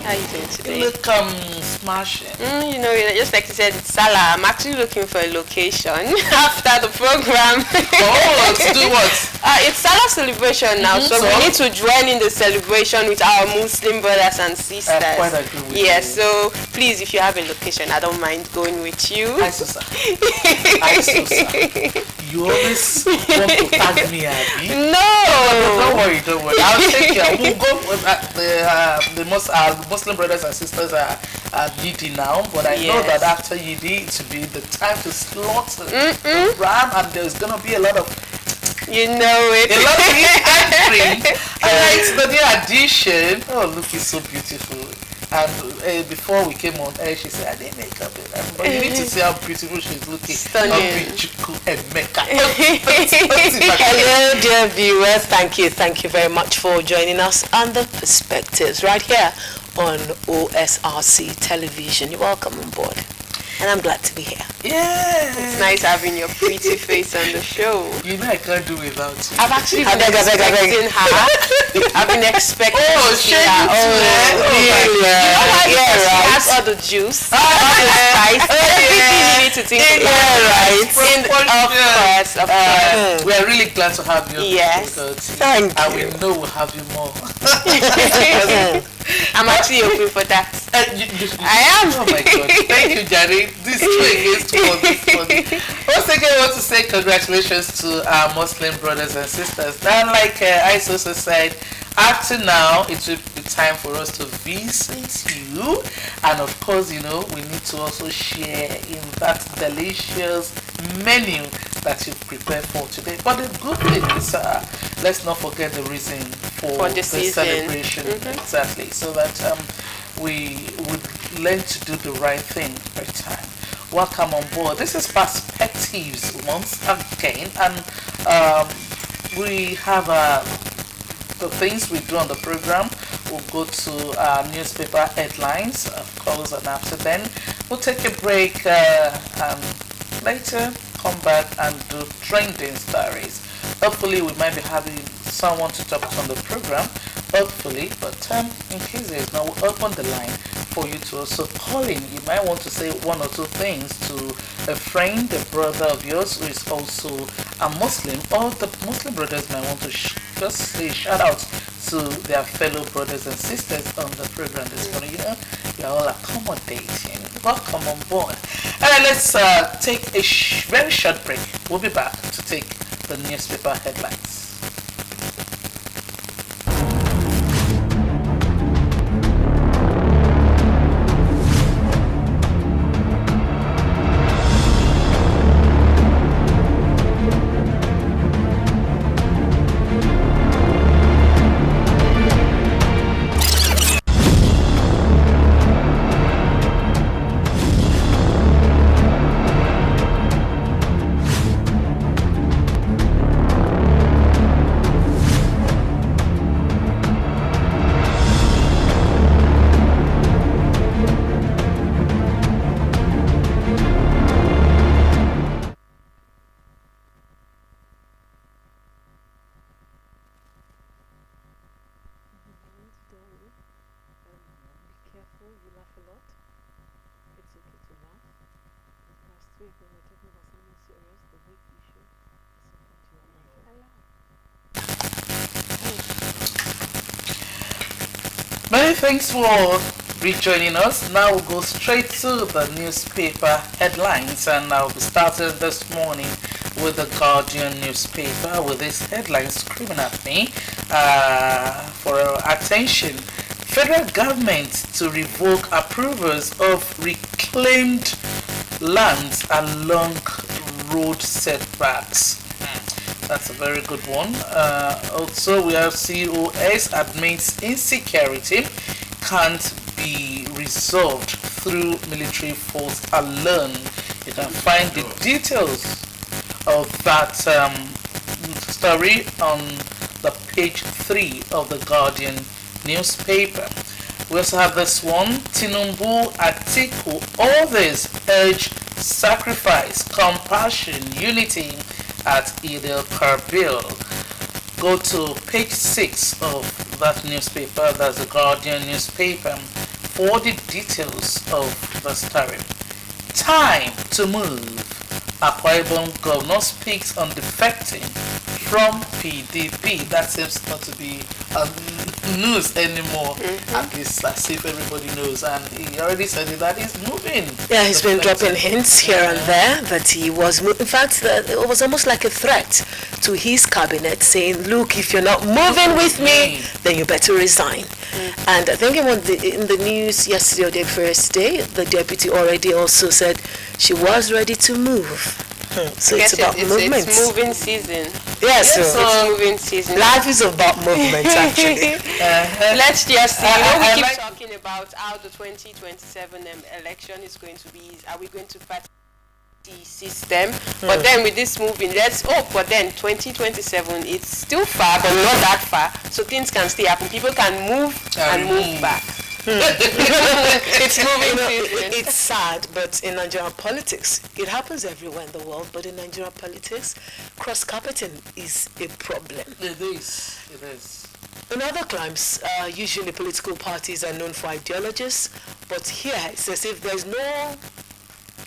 How are you doing today? You look smashing. Just like you said, it's Salah. I'm actually looking for a location after the program. Oh, to do what? It's Salah celebration now, so we need to join in the celebration with our Muslim brothers and sisters. I quite agree with you. Yes, so please, if you have a location, I don't mind going with you. Hi, Susa. You always want to tag me, Abby. No, don't worry. I'll take care. We'll go with the Muslim brothers and sisters are Yidi now, but I know that after Yidi, it will be the time to slaughter the ram, and there's going to be a lot of you know it. A lot of ice cream. And it's the new addition. Oh, look, it's so beautiful. And before we came on air, she said, I didn't make up it. But you need to see how beautiful she's looking. Stunning. Hello, dear viewers. Thank you very much for joining us on The Perspectives right here on Osrc television. You're welcome on board. And I'm glad to be here. Yeah. It's nice having your pretty face on the show. You know I can't do without you. I've actually been expecting her. I've been expecting to see her. Really? You know why? She has all the juice, all the spice, everything you need to think about. Of course. We are really glad to have you. Yes. Thank you. And we know we'll have you more. I'm actually hoping for that. I am. Oh my God. Thank you, Jerry. This 2 against 1. Once again, I want to say congratulations to our Muslim brothers and sisters. And like I also said, after now, it will be time for us to visit you. And of course, we need to also share in that delicious menu that you've prepared for today. But the good thing is, let's not forget the reason for the celebration. Exactly. So that we would learn to do the right thing every time. Welcome on board. This is Perspectives once again, and we have the things we do on the program. We'll go to our newspaper headlines, of course, and after then we'll take a break and later come back and do trending stories. Hopefully we might be having someone to talk to on the program, hopefully, but in case there is no, we'll open the line for you to also call in. You might want to say one or two things to a friend, a brother of yours who is also a Muslim, or the Muslim brothers might want to just say shout out to their fellow brothers and sisters on the program this morning. You're all accommodating. Welcome on board. Alright, let's take a very short break. We'll be back to take the newspaper headlines. Many thanks for rejoining us. Now we'll go straight to the newspaper headlines, and I'll be starting this morning with the Guardian newspaper with this headline screaming at me for attention. Federal government to revoke approvals of reclaimed lands along road setbacks. That's a very good one. Also, we have COS admits insecurity can't be resolved through military force alone. You can find the details of that story on the page 3 of the Guardian newspaper. We also have this one. Tinubu, Atiku, others urge sacrifice, compassion, unity at Eid al-Kabir. Go to page 6 of that newspaper, that's the Guardian newspaper. for the details of the story. Time to move. Akwa Ibom governor speaks on defecting from PDP. That seems not to be news anymore. At least as if everybody knows. And he already said that he's moving. Yeah, he's been dropping hints here and there that he was. In fact, it was almost like a threat to his cabinet, saying, "Look, if you're not moving with me, then you better resign." And I think in the news yesterday or the first day, the deputy already also said she was ready to move. So it's about movement. It's moving season. Yes, It's moving season. life is about movement, actually. Let's just see. We keep talking about how the 2027 election is going to be. Are we going to party system? But then with this moving, let's hope. But then 2027, it's still far, but not that far. So things can still happen. People can move and move back. It's moving season. It's sad, but in Nigerian politics, it happens everywhere in the world, but in Nigerian politics, cross-carpeting is a problem. It is. It is. In other climes, usually political parties are known for ideologies, but here it's as if there's no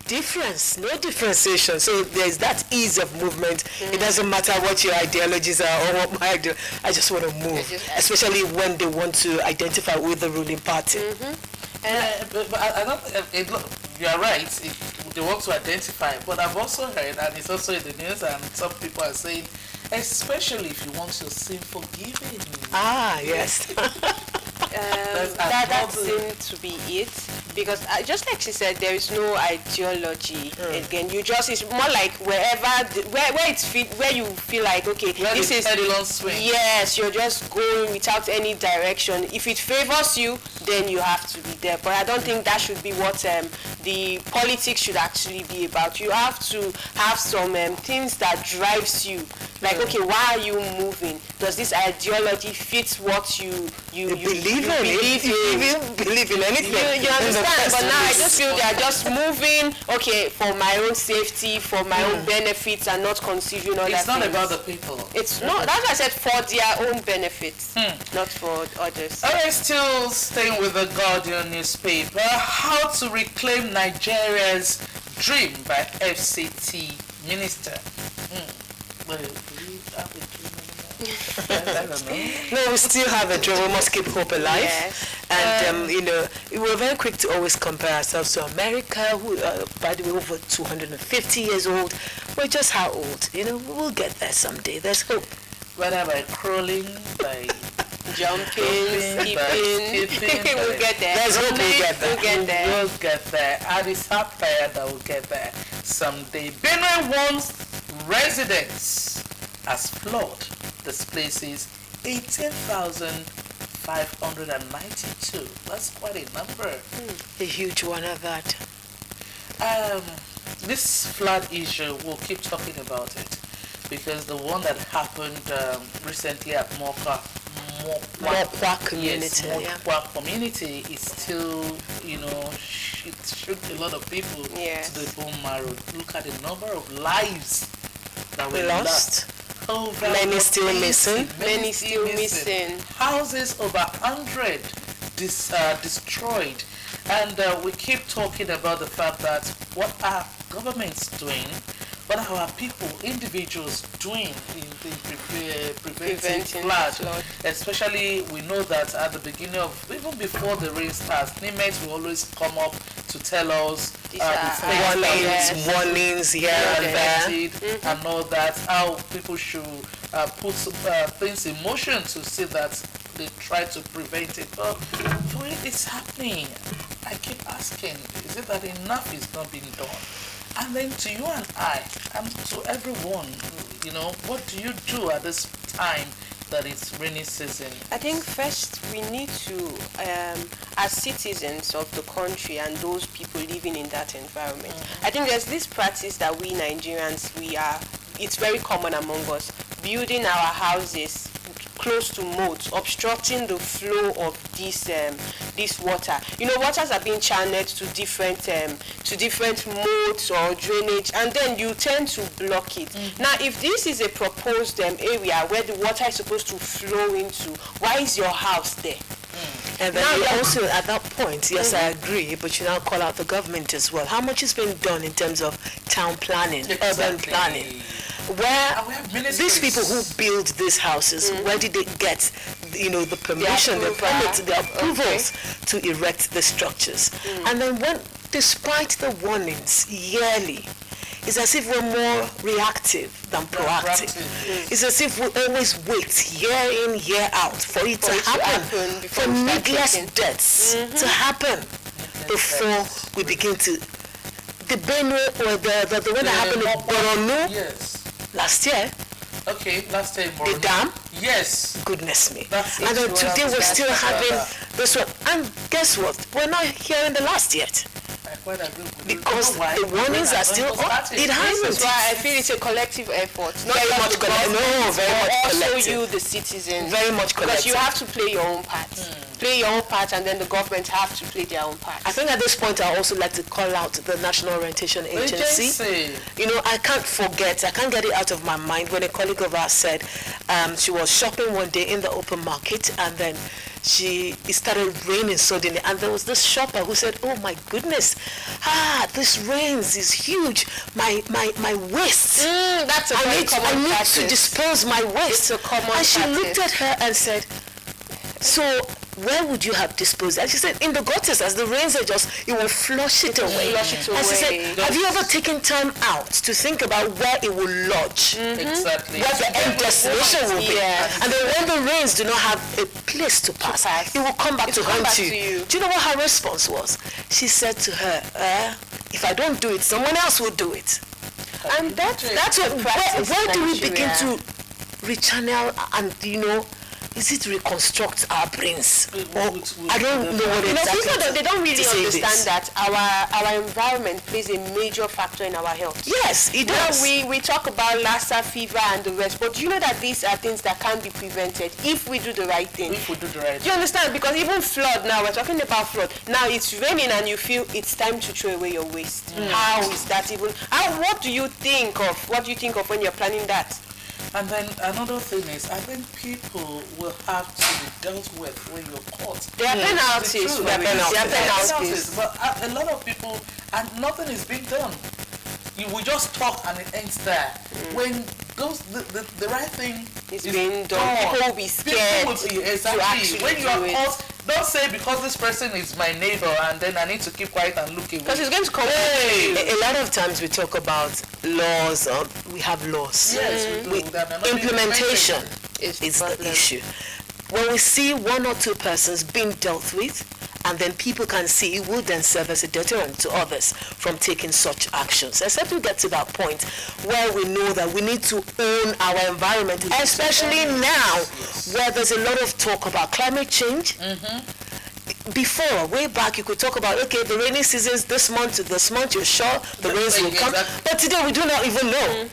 difference, no differentiation. So there's that ease of movement. It doesn't matter what your ideologies are or what my ideology. I just want to move, especially when they want to identify with the ruling party. But I don't. You're right. They want to identify, but I've also heard, and it's also in the news, and some people are saying, especially if you want to seem forgiving. Ah, yes. That seems to be it, because just like she said, there is no ideology. Again, you just, it's more like wherever where you feel like, okay, where this is swing. Yes, you're just going without any direction. If it favors you, then you have to be there. But I don't think that should be what the politics should actually be about. You have to have some things that drives you. Like, okay, why are you moving? Does this ideology fit what you believe in? You believe in anything. You understand? But now I just feel they are just moving, okay, for my own safety, for my own benefits, and not considering other things. It's not about the people. It's not. That's why I said for their own benefits, not for others. Okay, still staying with the Guardian newspaper. How to reclaim Nigeria's dream by FCT minister. Well, do we have a dream anymore? I don't know. No, we still have a dream. We must keep hope alive. Yes. And, we're very quick to always compare ourselves to America, who, by the way, over 250 years old. We're just how old? We'll get there someday. There's hope. Whether by crawling, by jumping, skipping, we'll get there. There's hope we'll get there. We'll get there. And it's up there that we'll get there someday. Benue wants residents as flood displaces 18,592. That's quite a number. A huge one of that. This flood issue, we'll keep talking about it, because the one that happened recently at Mokwa community. Mokwa community is still, it shook a lot of people to the bone marrow. Look at the number of lives that were lost. Many still missing. Many still missing. Houses over 100 destroyed. And we keep talking about the fact that what are governments doing, what are our people, individuals doing in preventing flood. Especially, we know that at the beginning of, even before the rain starts, NIMET will always come up to tell us warnings here and there, and all that, how people should put things in motion to see that they try to prevent it. But for it, it's happening. I keep asking, is it that enough is not being done? And then to you and I, and to everyone, what do you do at this time that it's rainy season? I think first we need to, as citizens of the country and those people living in that environment, I think there's this practice that we Nigerians, it's very common among us, building our houses close to moats, obstructing the flow of this water. Waters are being channeled to different moats or drainage, and then you tend to block it. Now, if this is a proposed area where the water is supposed to flow into, why is your house there? And then you also, at that point, yes, I agree, but you now call out the government as well. How much has been done in terms of town planning, urban planning? Where these people who build these houses, where did they get, the permission, the permits, the approvals to erect the structures? And then despite the warnings yearly, it's as if we're more reactive than proactive. It's as if we always wait year in, year out for it to happen, for needless deaths to happen before we begin to. The Benue or the one that happened in Borno last year. Okay, last year in Borno. The dam? Yes. Goodness me. And then today we're still having this one. And guess what? We're not hearing the last yet. Because the warnings are still up. It happens. This is why I feel it's a collective effort. Not very much collective. No, very much collective. Also you, the citizens. Very much collective. Because you have to play your own part. Play your own part, and then the government have to play their own part. I think at this point I also like to call out the National Orientation Agency. I can't get it out of my mind when a colleague of ours said she was shopping one day in the open market, and then it started raining suddenly, and there was this shopper who said, "Oh my goodness, this rains is huge. My waist. That's a very common practice. I need to dispose my waste." It's a common and she practice. looked at her and said, "So where would you have disposed?" And she said, "In the gutters, as the rains it will flush it away." And she said, "Have you ever taken time out to think about where it will lodge? Exactly. Where the end destination will be? And then when the rains do not have a place to pass, it will come back to haunt you." Do you know what her response was? She said to her, "If I don't do it, someone else will do it." And that's what. Where do we begin to rechannel and is it reconstruct our brains? I don't know what exactly. People they don't really understand that our environment plays a major factor in our health. Yes, it does. We talk about Lassa fever and the rest, but do you know that these are things that can be prevented if we do the right thing? If we do the right thing. Do you understand? Because even flood now, we're talking about flood. Now it's raining and you feel it's time to throw away your waste. How is that even? What do you think of? What do you think of when you're planning that? And then another thing is, I think people will have to be dealt with when you're caught. There are penalties. There are penalties. But a lot of people, and nothing is being done. You will just talk and it ends there. When the right thing is being done, people will be scared exactly. to actually when you are do caught, don't say because this person is my neighbor and then I need to keep quiet and look away. Because it's going to come. A lot of times we talk about laws, we have laws. Yes, we do. Implementation is the issue. When we see one or two persons being dealt with, and then people can see, it would then serve as a deterrent to others from taking such actions. Except we get to that point where we know that we need to own our environment, especially now where there's a lot of talk about climate change. Before, way back, you could talk about, okay, the rainy seasons this month to this month, you're sure the rains will come. But today we do not even know.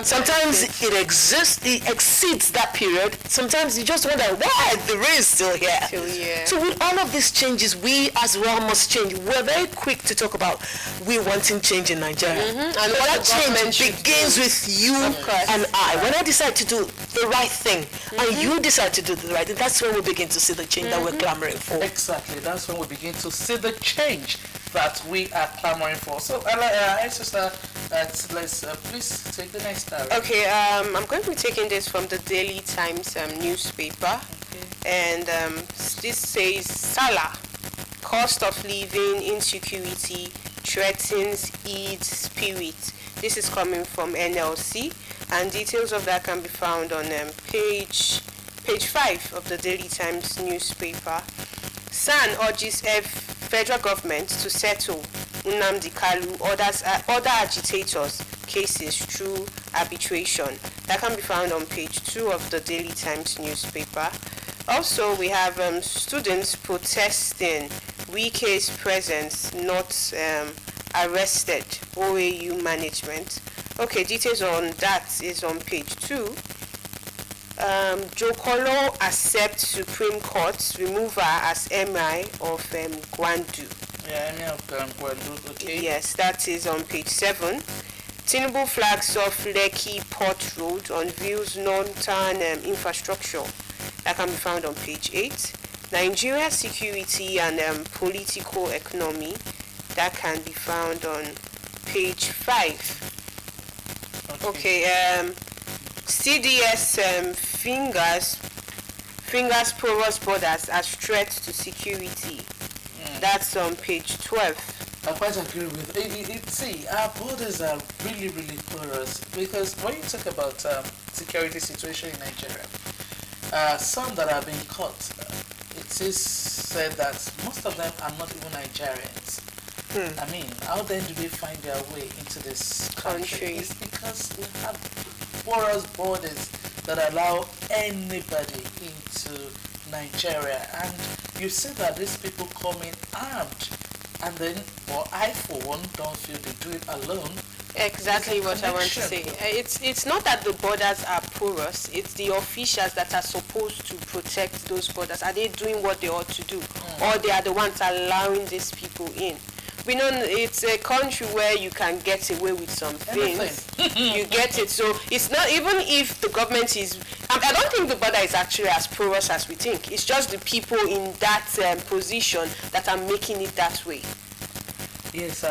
Sometimes it exists, it exceeds that period. Sometimes you just wonder, why the rain is still here? So with all of these changes, we as well must change. We're very quick to talk about we wanting change in Nigeria. And that change begins with you and I. When I decide to do the right thing, and you decide to do the right thing, that's when we begin to see the change that we're clamoring for. Exactly. That's when we begin to see the change that we are clamoring for. So, sister, let's please take the next story. Okay, I'm going to be taking this from the Daily Times newspaper. And this says, Salah, cost of living insecurity threatens Eid spirit. This is coming from NLC, and details of that can be found on page 5 of the Daily Times newspaper. SAN urges federal government to settle Nnamdi Kanu other agitators' cases through arbitration. That can be found on page 2 of the Daily Times newspaper. Also, we have students protesting Wike's presence not arrested, OAU management. Okay, details on that is on page 2. Jokolo accepts Supreme Court's removal as MI of Gwandu. Yeah, MI of Gwandu, okay. Yes, that is on page 7. Tinubu flags off Lekki Port Road, unveils non-town infrastructure. That can be found on page 8. Nigeria security and political economy. That can be found on page 5. Okay, CDS fingers porous borders as threat to security. That's on page 12. I quite agree with it. See, our borders are really, really porous because when you talk about security situation in Nigeria, some that have been caught, it is said that most of them are not even Nigerians. I mean, how then do they find their way into this country? It's because we have porous borders that allow anybody into Nigeria, and you see that these people come in armed, and then, well, I for one don't feel they do it alone. Exactly what I want to say. It's not that the borders are porous, it's the officials that are supposed to protect those borders. Are they doing what they ought to do? Or they are the ones allowing these people in? We know it's a country where you can get away with some things. You get it. So it's not, even if the government is, I don't think the border is actually as porous as we think. It's just the people in that position that are making it that way. Yes,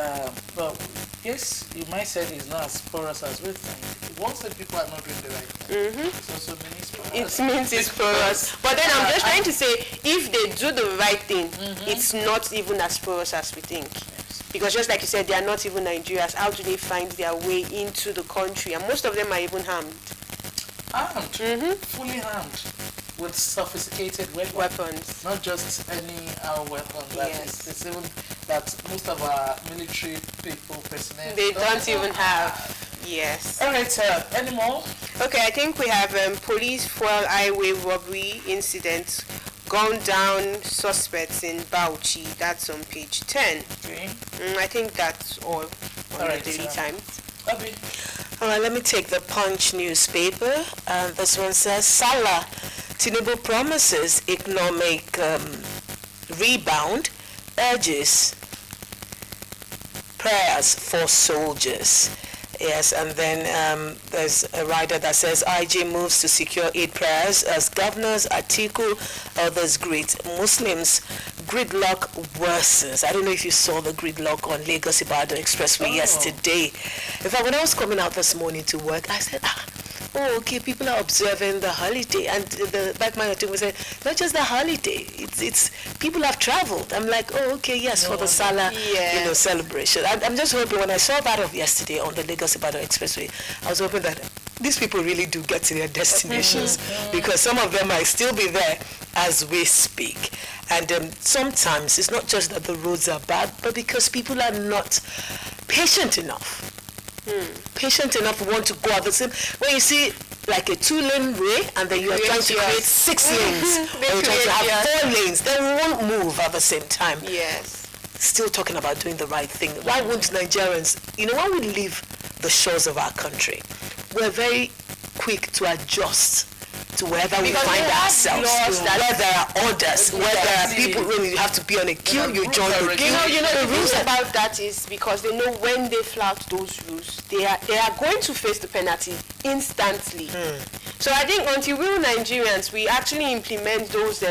well, yes, you might say it's not as porous as we think. Once the people are not doing the right thing, it also means porous. It means it's porous. But then I'm just trying to say, if they do the right thing, it's not even as porous as we think. Because just like you said, they are not even Nigerians. How do they find their way into the country? And most of them are even armed. Armed? Fully armed. With sophisticated weapons. Not just any weapon. Yes. It's even that most of our military people, personnel, they don't even have. Yes. Alright, any more? Okay, I think we have police fuel highway robbery incident. Gunned down suspects in Bauchi. That's on page 10. Okay. I think that's all on the Daily Times. Bobby. All right, let me take the Punch newspaper. This one says, Salah, Tinubu promises economic rebound, urges prayers for soldiers. Yes, and then there's a writer that says IG moves to secure aid prayers as governors Atiku, others greet Muslims. Gridlock worsens. I don't know if you saw the gridlock on Lagos-Ibadan Expressway yesterday. In fact, when I was coming out this morning to work, I said, okay, people are observing the holiday. And the backman was saying, not just the holiday, it's people have traveled. I'm like, okay, yes, for the Salah, celebration. I'm just hoping, when I saw that of yesterday on the Lagos-Ibadan Expressway, I was hoping that these people really do get to their destinations because some of them might still be there as we speak. And sometimes it's not just that the roads are bad, but because people are not patient enough. Patient enough want to go out the same. When you see like a 2-lane way and then you are trying to create 6 lanes, or you're trying to have 4 lanes, then we won't move at the same time. Yes. Still talking about doing the right thing. Why won't Nigerians, when we leave the shores of our country, we're very quick to adjust to wherever we find ourselves, where there are orders, where there are people, when you have to be on a queue, you join the queue. The rules about that is because they know when they flout those rules, they are going to face the penalty instantly. So I think until we Nigerians, we actually implement those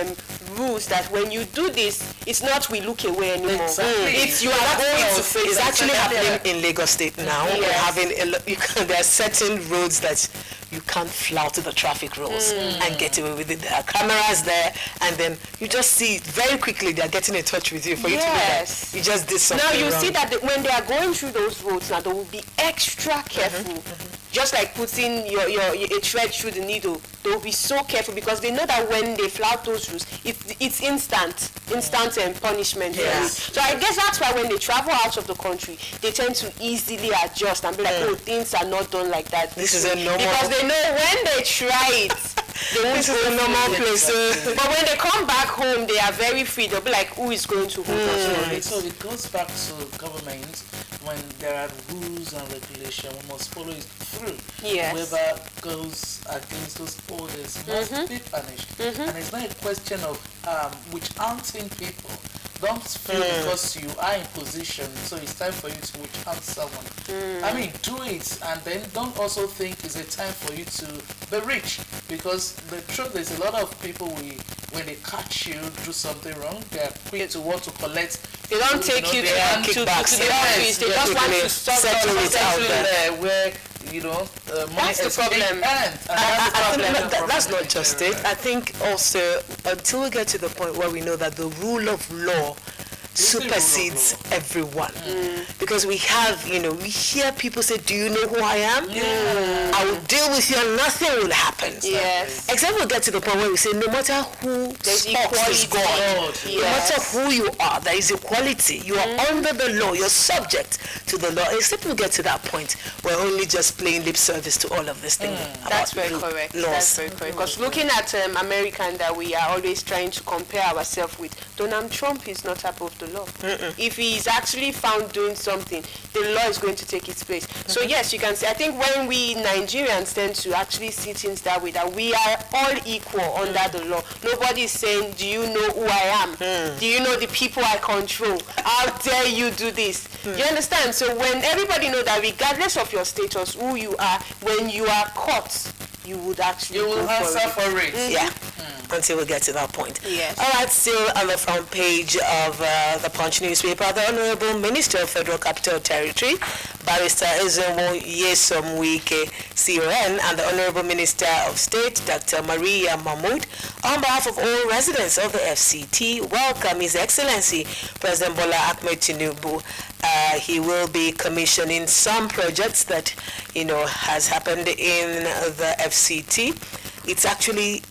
rules that when you do this, it's not we look away anymore. Exactly. It's you are going to face. It's actually happening in Lagos State now. Yes. We're having there are certain roads that you can't flout the traffic rules and get away with it. There are cameras there, and then you just see very quickly they are getting in touch with you for you to know that you just did something Now you wrong. see that when they are going through those roads, now they will be extra careful. Just like putting a thread through the needle, they will be so careful because they know that when they flout those rules, it's instant punishment. Yes. So I guess that's why when they travel out of the country, they tend to easily adjust and be like, things are not done like that. This is a normal. Because they know when they try it, they won't This is a normal place. But when they come back home, they are very free. They'll be like, who is going to hold us on it? So it goes back to government. When there are rules and regulations, we must follow it through. Yes. Whoever goes against those orders must be punished. And it's not a question of witch hunting people. Don't feel because you are in position, so it's time for you to witch hunt someone. I mean, do it, and then don't also think it's a time for you to be rich. Because the truth is, a lot of people we when they catch you do something wrong, they are quick to want to collect. They don't take you to the office. They just want to settle it out there. Where money that's the problem. That's not just it. I think also until we get to the point where we know that the rule of law supersedes everyone, because we have, we hear people say, do you know who I am? I will deal with you and nothing will happen. Yes. Except we'll get to the point where we say, no matter who speaks is God. No matter who you are, there is equality. You are under the law. You're subject to the law. Except we get to that point, we're only just playing lip service to all of this thing. That's very correct. That's very correct. Because looking at America, and that we are always trying to compare ourselves with, Donald Trump is not above the law. If he is actually found doing something, the law is going to take its place. So yes, you can say, I think when we Nigerians tend to actually see things that way, that we are all equal under the law. Nobody is saying, do you know who I am? Do you know the people I control? How dare you do this? You understand? So when everybody knows that regardless of your status, who you are, when you are caught, you would actually answer for it. Yeah. Until we get to that point. Yes. All right, still on the front page of the Punch newspaper, the Honorable Minister of Federal Capital Territory, Barrister Ezenwo Yesomwike CON, and the Honorable Minister of State, Dr. Maria Mahmood, on behalf of all residents of the FCT, welcome His Excellency President Bola Ahmed Tinubu. He will be commissioning some projects that, has happened in the FCT. It's actually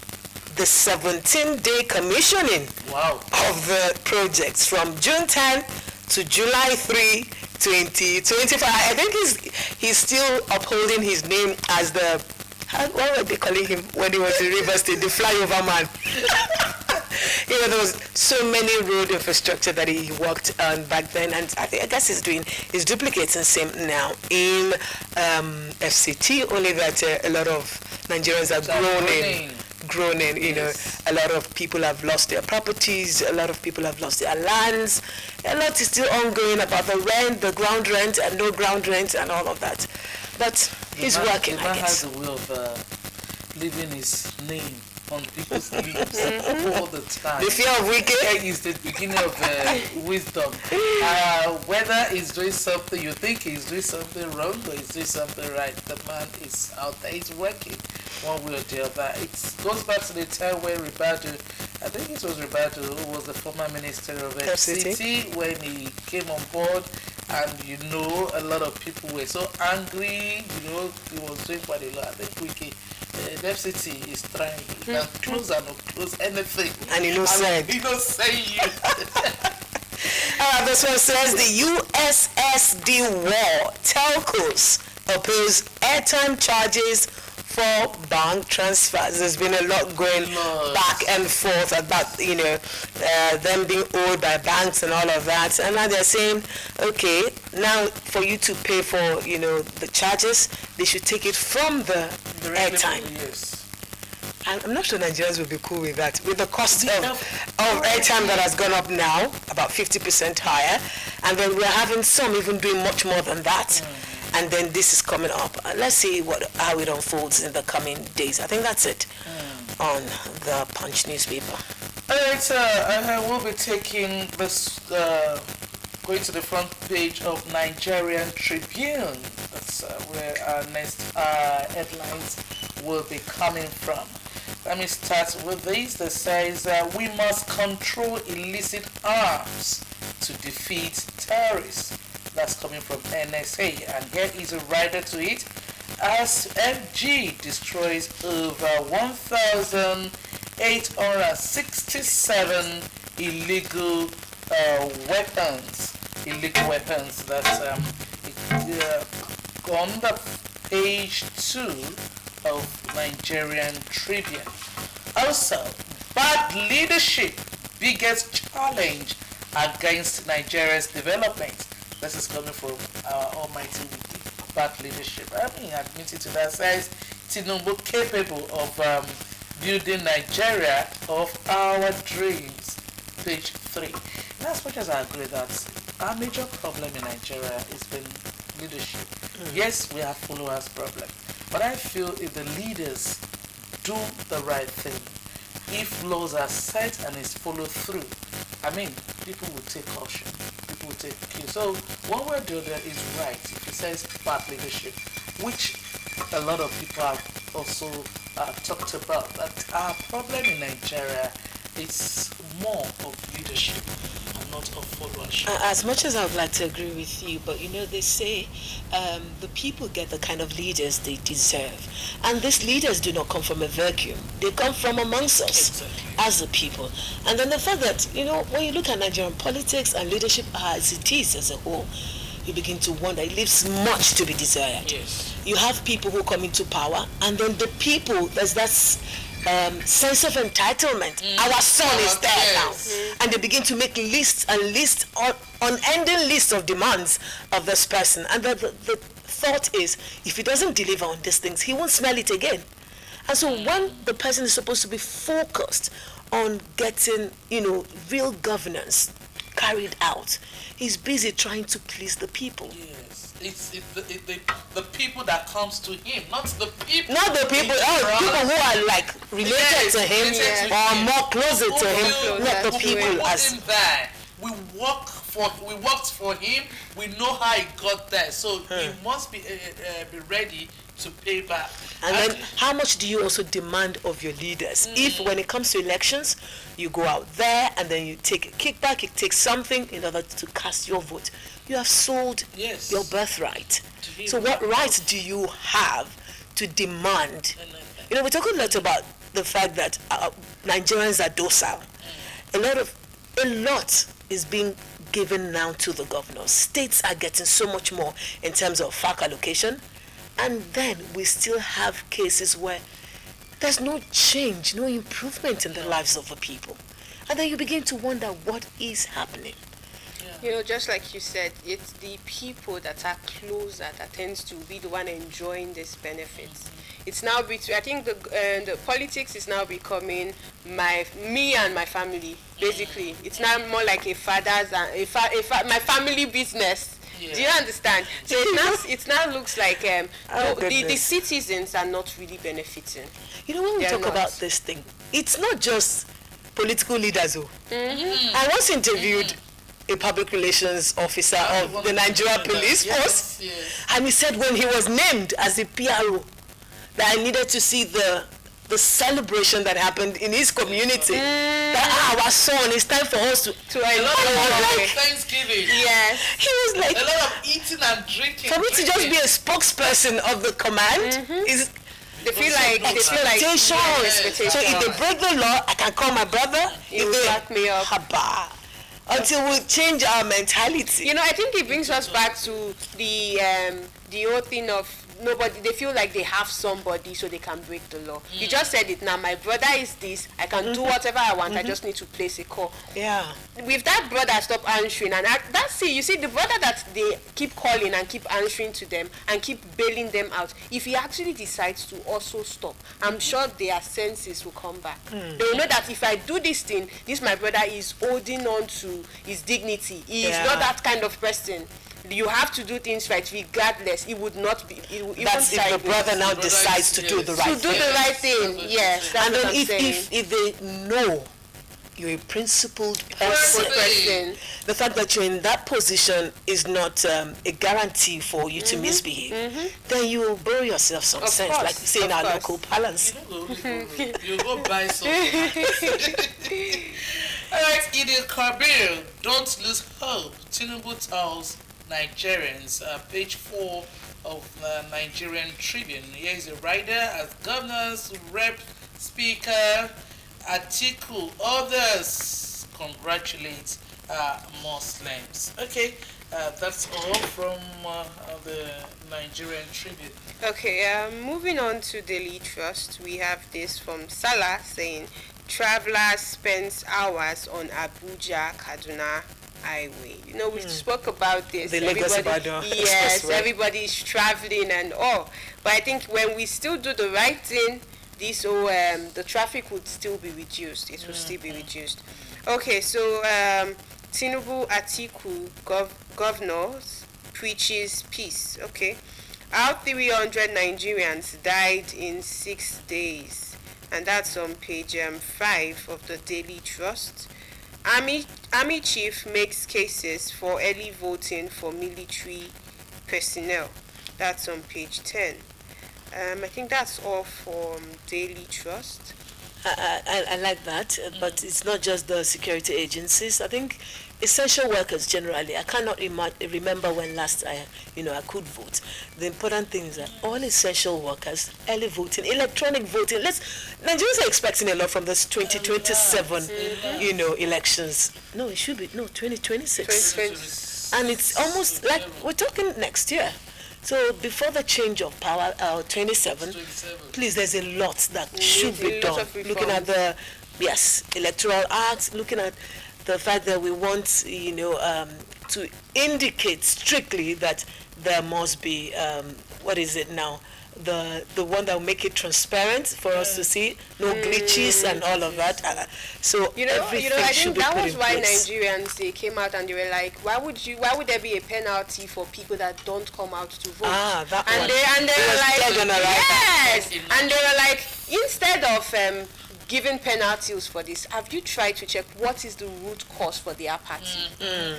the 17-day commissioning of the projects from June 10 to July 3, 2025. I think he's still upholding his name as the, what were they calling him when he was in Rivers State, the flyover man. There was so many road infrastructure that he worked on back then, and I guess he's duplicating same now in FCT, only that a lot of Nigerians are groaning, a lot of people have lost their properties, a lot of people have lost their lands, a lot is still ongoing about the rent, the ground rent and no ground rent and all of that. But he's working, I guess. The man has a way of leaving his name on people's lips all the time. The fear of wicked is the beginning of wisdom. Whether he's doing something, you think he's doing something wrong or he's doing something right, the man is out there, he's working one way or the other. It goes back to the time when Ribadu, I think it was Ribadu who was the former minister of FCT, when he came on board, and a lot of people were so angry, he was doing quite a lot. I think Wiki, the FCT is trying, he can close and not close anything. And he knows said. He knows say you. This one says the USSD war telcos oppose airtime charges for bank transfers. There's been a lot going back and forth about, them being owed by banks and all of that. And now they're saying, okay, now for you to pay for, the charges, they should take it from the airtime. Yes. I'm not sure Nigerians will be cool with that. With the cost of airtime that has gone up now, about 50% higher, and then we're having some even doing much more than that. And then this is coming up. Let's see how it unfolds in the coming days. I think that's it on the Punch newspaper. All right, I will be taking this, going to the front page of Nigerian Tribune. That's where our next headlines will be coming from. Let me start with this that says, we must control illicit arms to defeat terrorists. That's coming from NSA, and here is a rider to it. As FG destroys over 1,867 illegal weapons that's on the page 2 of Nigerian Tribune. Also, bad leadership, biggest challenge against Nigeria's development. This is coming from our almighty bad leadership. I mean, admitted to that size, Tinubu capable of building Nigeria of our dreams. Page 3. And as much as I agree that our major problem in Nigeria has been leadership. Yes, we have followers problem. But I feel if the leaders do the right thing, if laws are set and it's followed through, I mean, people will take caution. People will take cue. So one way or the other is right. If it says bad leadership, which a lot of people have also talked about, that our problem in Nigeria is more of leadership and not of followership. As much as I would like to agree with you, but they say the people get the kind of leaders they deserve. And these leaders do not come from a vacuum. They come from amongst us as the people. And then the fact that, when you look at Nigerian politics and leadership as it is as a whole, you begin to wonder. It leaves much to be desired. Yes. You have people who come into power, and then the people, there's that sense of entitlement. Our son is there now. And they begin to make lists and lists, unending lists of demands of this person. And the thought is, if he doesn't deliver on these things, he won't smell it again. And so when the person is supposed to be focused on getting, real governance carried out, he's busy trying to please the people. Yes, it's the people that comes to him, not the people. Not the people, people who are like related to him or more closer to him, not the people as. We worked for him. We know how he got there, so he must be ready to pay back. And then how much do you also demand of your leaders? If when it comes to elections, you go out there and then you take a kickback, you take something in order to cast your vote, you have sold your birthright. So what rights do you have to demand? We talk a lot about the fact that Nigerians are docile. A lot is being given now to the governors. States are getting so much more in terms of FAC allocation. And then we still have cases where there's no change, no improvement in the lives of the people. And then you begin to wonder what is happening. Just like you said, it's the people that are closer that tends to be the one enjoying these benefits. It's now I think the politics is now becoming me and my family. Basically, it's now more like a father's and my family business. Yeah. Do you understand? So it now looks like the citizens are not really benefiting. When we talk about this thing, it's not just political leaders. I once interviewed a public relations officer of the Nigeria Police Force, and he said when he was named as a PRO that I needed to see the celebration that happened in his community. That our son, it's time for us to a lot of Thanksgiving. Yes. He was like a lot of eating and drinking. For me to just be a spokesperson of the command is they feel like expectations. So if they break the law, I can call my brother. He will back me up. Until we change our mentality. I think it brings us back to the whole thing of they feel like they have somebody so they can break the law. You just said it now. My brother is this. I can do whatever I want. I just need to place a call. Yeah. With that brother stop answering, and that's it. You see, the brother that they keep calling and keep answering to them and keep bailing them out, if he actually decides to also stop, I'm sure their senses will come back. They will know that if I do this thing, my brother is holding on to his dignity. He is not that kind of person. You have to do things right regardless. It would not be. That's if the brother now decides to do the right thing. To do the right thing, yes. And then if they know you're a principled person, the fact that you're in that position is not a guarantee for you to misbehave, then you will borrow yourself some sense, like we say in our local parlance. You go buy something. All right, Idil Kabir, don't lose hope. Tinubu tells Nigerians, page 4 of the Nigerian Tribune. Here is a writer as governors, rep, speaker, Atiku, others congratulate Muslims. Okay, that's all from the Nigerian Tribune. Okay, moving on to Daily Trust, we have this from Salah saying, traveler spends hours on Abuja-Kaduna highway. We spoke about this. Everybody is traveling and all. But I think when we still do the right thing, the traffic would still be reduced. It will still be reduced. Okay, so Tinubu Atiku governors preaches peace. Okay, how 300 Nigerians died in 6 days. and that's on page 5 of the Daily Trust. Army chief makes cases for early voting for military personnel. That's on page 10. I think that's all from Daily Trust. I like that, but it's not just the security agencies. I think essential workers generally. I cannot remember when last I could vote. The important thing is that all essential workers, early voting, electronic voting. Nigerians are expecting a lot from this 2027, elections. No, it should be 2026. And it's almost like we're talking next year. So before the change of power, 27, please, there's a lot that should be done. Looking at the electoral act, looking at the fact that we want to indicate strictly that there must be what is it now? The one that will make it transparent for us to see, no glitches and all of that. So everything I should think be that put was in why place. Nigerians, they came out and they were like, why would there be a penalty for people that don't come out to vote? That and one. they were like, yes, yes, and they were like, instead of giving penalties for this, have you tried to check what is the root cause for the apathy?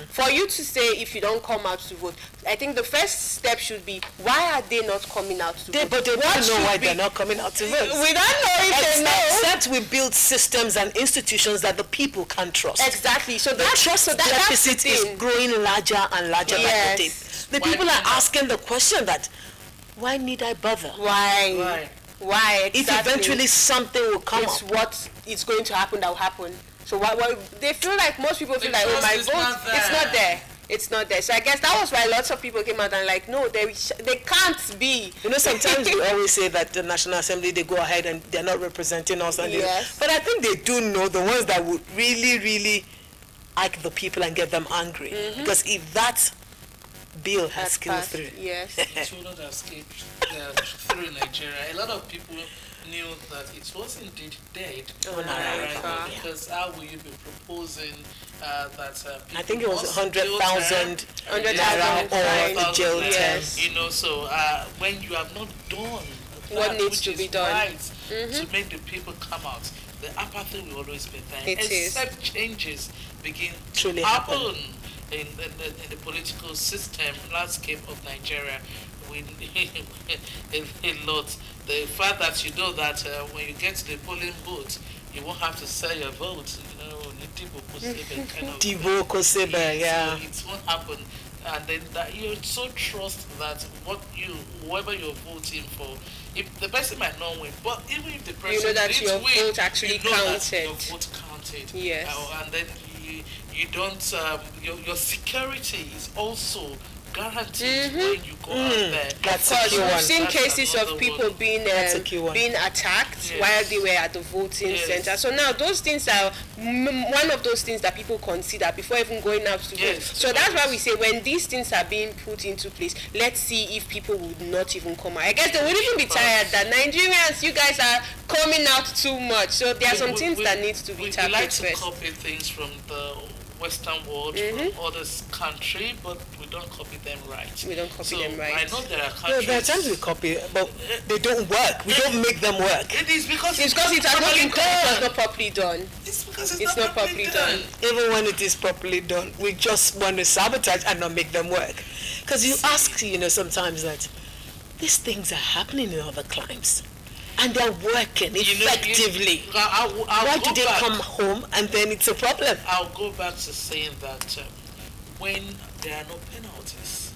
For you to say if you don't come out to vote, I think the first step should be, why are they not coming out to vote? But they don't know why they're not coming out to vote. We don't know if they know. Except we build systems and institutions that the people can trust. Exactly. So The trust deficit is growing larger and larger by the day. The people are asking the question that, why need I bother? Why exactly? If eventually something will come it's up. what is going to happen that will happen. So why they feel like, most people feel like, oh, my vote, it's not there. So I guess that was why lots of people came out and like, no, they can't be. Sometimes we always say that the National Assembly, they go ahead and they're not representing us. And but I think they do know the ones that would really, really ike the people and get them angry. Because if that bill has gone through. Yes. It would not have escaped through Nigeria. A lot of people knew that it was indeed dead on arrival, because how will you be proposing that people I think it was 100,000 naira or the jail term. So when you have not done what needs to be done right to make the people come out, the apathy will always be there. Except changes begin to happen in the political system landscape of Nigeria. We a lot. The fact that that when you get to the polling booth, you won't have to sell your vote. So it won't happen. And then that you so trust that whoever you're voting for, if the person might not win, but even if the person that your vote actually counted. That your vote counted. Yes. And then you don't your security is also guaranteed when you go out there. Of course, we've seen cases of people being attacked while they were at the voting center. So now those things are one of those things that people consider before even going out to vote. So that's why we say when these things are being put into place, let's see if people would not even come out. I guess they would even be tired that Nigerians, you guys are coming out too much. So there are some things that needs to be tackled first. We like to copy things from the Western world, from other country, but we don't copy them right. We don't copy them right. I know there are countries. There are times we copy, but they don't work. We don't make them work. It is because it has not properly done. It's because it's not properly done. Even when it is properly done, we just want to sabotage and not make them work. Because you ask, sometimes that these things are happening in other climes. And they're working effectively. Why do they come home and then it's a problem? I'll go back to saying that when there are no penalties,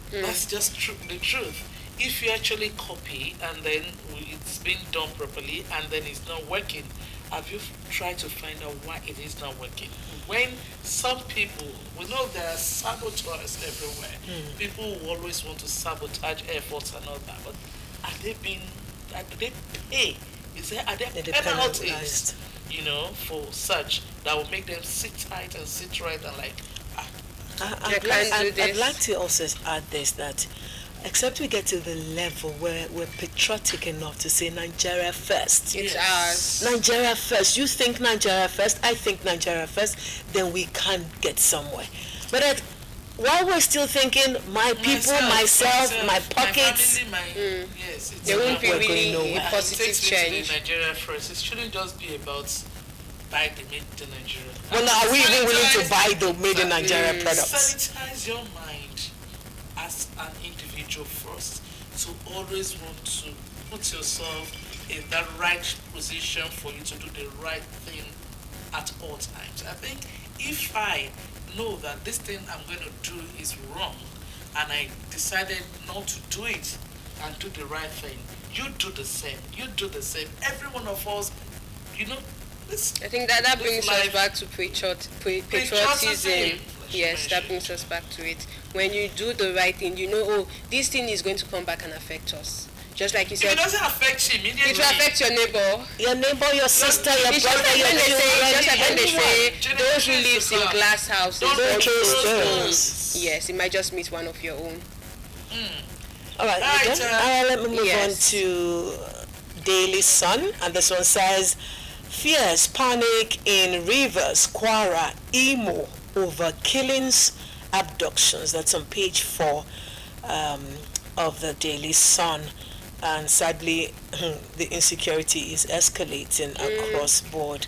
that's just the truth. If you actually copy and then it's being done properly and then it's not working, have you tried to find out why it is not working? When some people, we know there are saboteurs everywhere. People who always want to sabotage efforts and all that, but do they pay? Are there penalties, for such that will make them sit tight and sit right and like, I'd like to also add this, that except we get to the level where we're patriotic enough to say Nigeria first. It's ours. Nigeria first. You think Nigeria first, I think Nigeria first, then we can get somewhere. But while we're still thinking, my people, myself, my pockets, my family, yes, it's There won't about be We're really going nowhere. a it positive takes me to change. the Nigeria first. It shouldn't just be about buy the made in Nigeria. well, now, are we even willing to buy the made in Nigeria products? Sanitize your mind as an individual first. To always want to put yourself in that right position for you to do the right thing at all times. I think if I know that this thing I'm going to do is wrong and I decided not to do it and do the right thing, you do the same. You do the same. Every one of us, this. I think that this brings us life- back to patriotism. Yes, that brings us back to it. When you do the right thing, you know, oh, this thing is going to come back and affect us. Just like you If said, it doesn't affect you immediately, it will affect your neighbor. Your neighbor, your sister, your It's just brother, like your when they say, children, just like when they say, anyone. those who lives in glass houses Don't don't trust trust them. stones. Yes, it might just meet one of your own. All right, Right, you done? Let me move yes. on to Daily Sun, and this one says, fierce panic in Rivers, Kwara, Imo over killings, abductions. That's on page 4 of the Daily Sun. And sadly, the insecurity is escalating across board.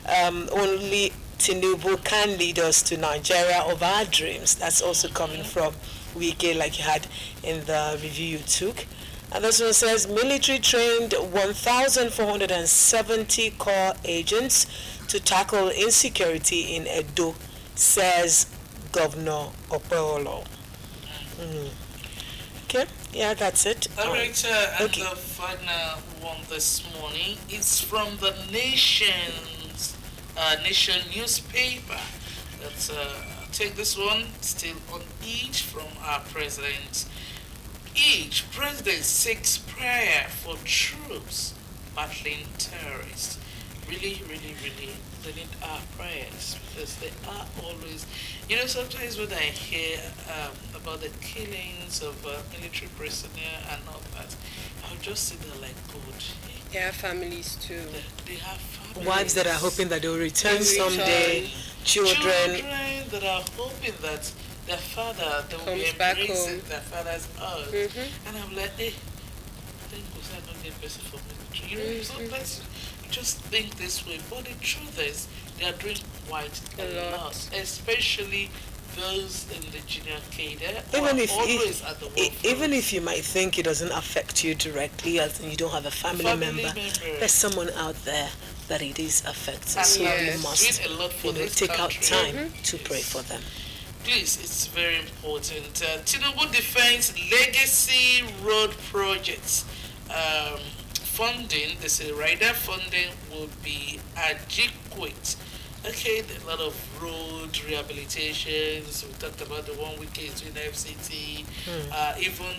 Only Tinubu can lead us to Nigeria of our dreams. That's also coming from Wike, like you had in the review you took. And this one says, military trained 1,470 corps agents to tackle insecurity in Edo, says Governor Opeyolo. Okay, yeah, that's it. All right, and okay. the final one this morning is from the Nation newspaper. Let's take this one, still on each from our president. Each president seeks prayer for troops battling terrorists. Really, really, really, they need our prayers because they are always, sometimes when I hear about the killings of military personnel and all that, I'll just sit there like, God. They have families too. They have families. Wives that are hoping that they'll return someday, children that are hoping that their father, they will be Comes back embracing home. their father's earth. And I'm like, hey, thank God I'm not the person for military. Sometimes you just think this way, but the truth is, they are doing quite a lot, especially those in the junior cadre. Even if you might think it doesn't affect you directly, as in you don't have a family member, there's someone out there that it is affecting. So you must take out time to pray for them. Please, it's very important. Tinubu defends legacy road projects. Funding, they say rider funding will be adequate. Okay, there are a lot of road rehabilitations. We talked about the one we came to in FCT. Even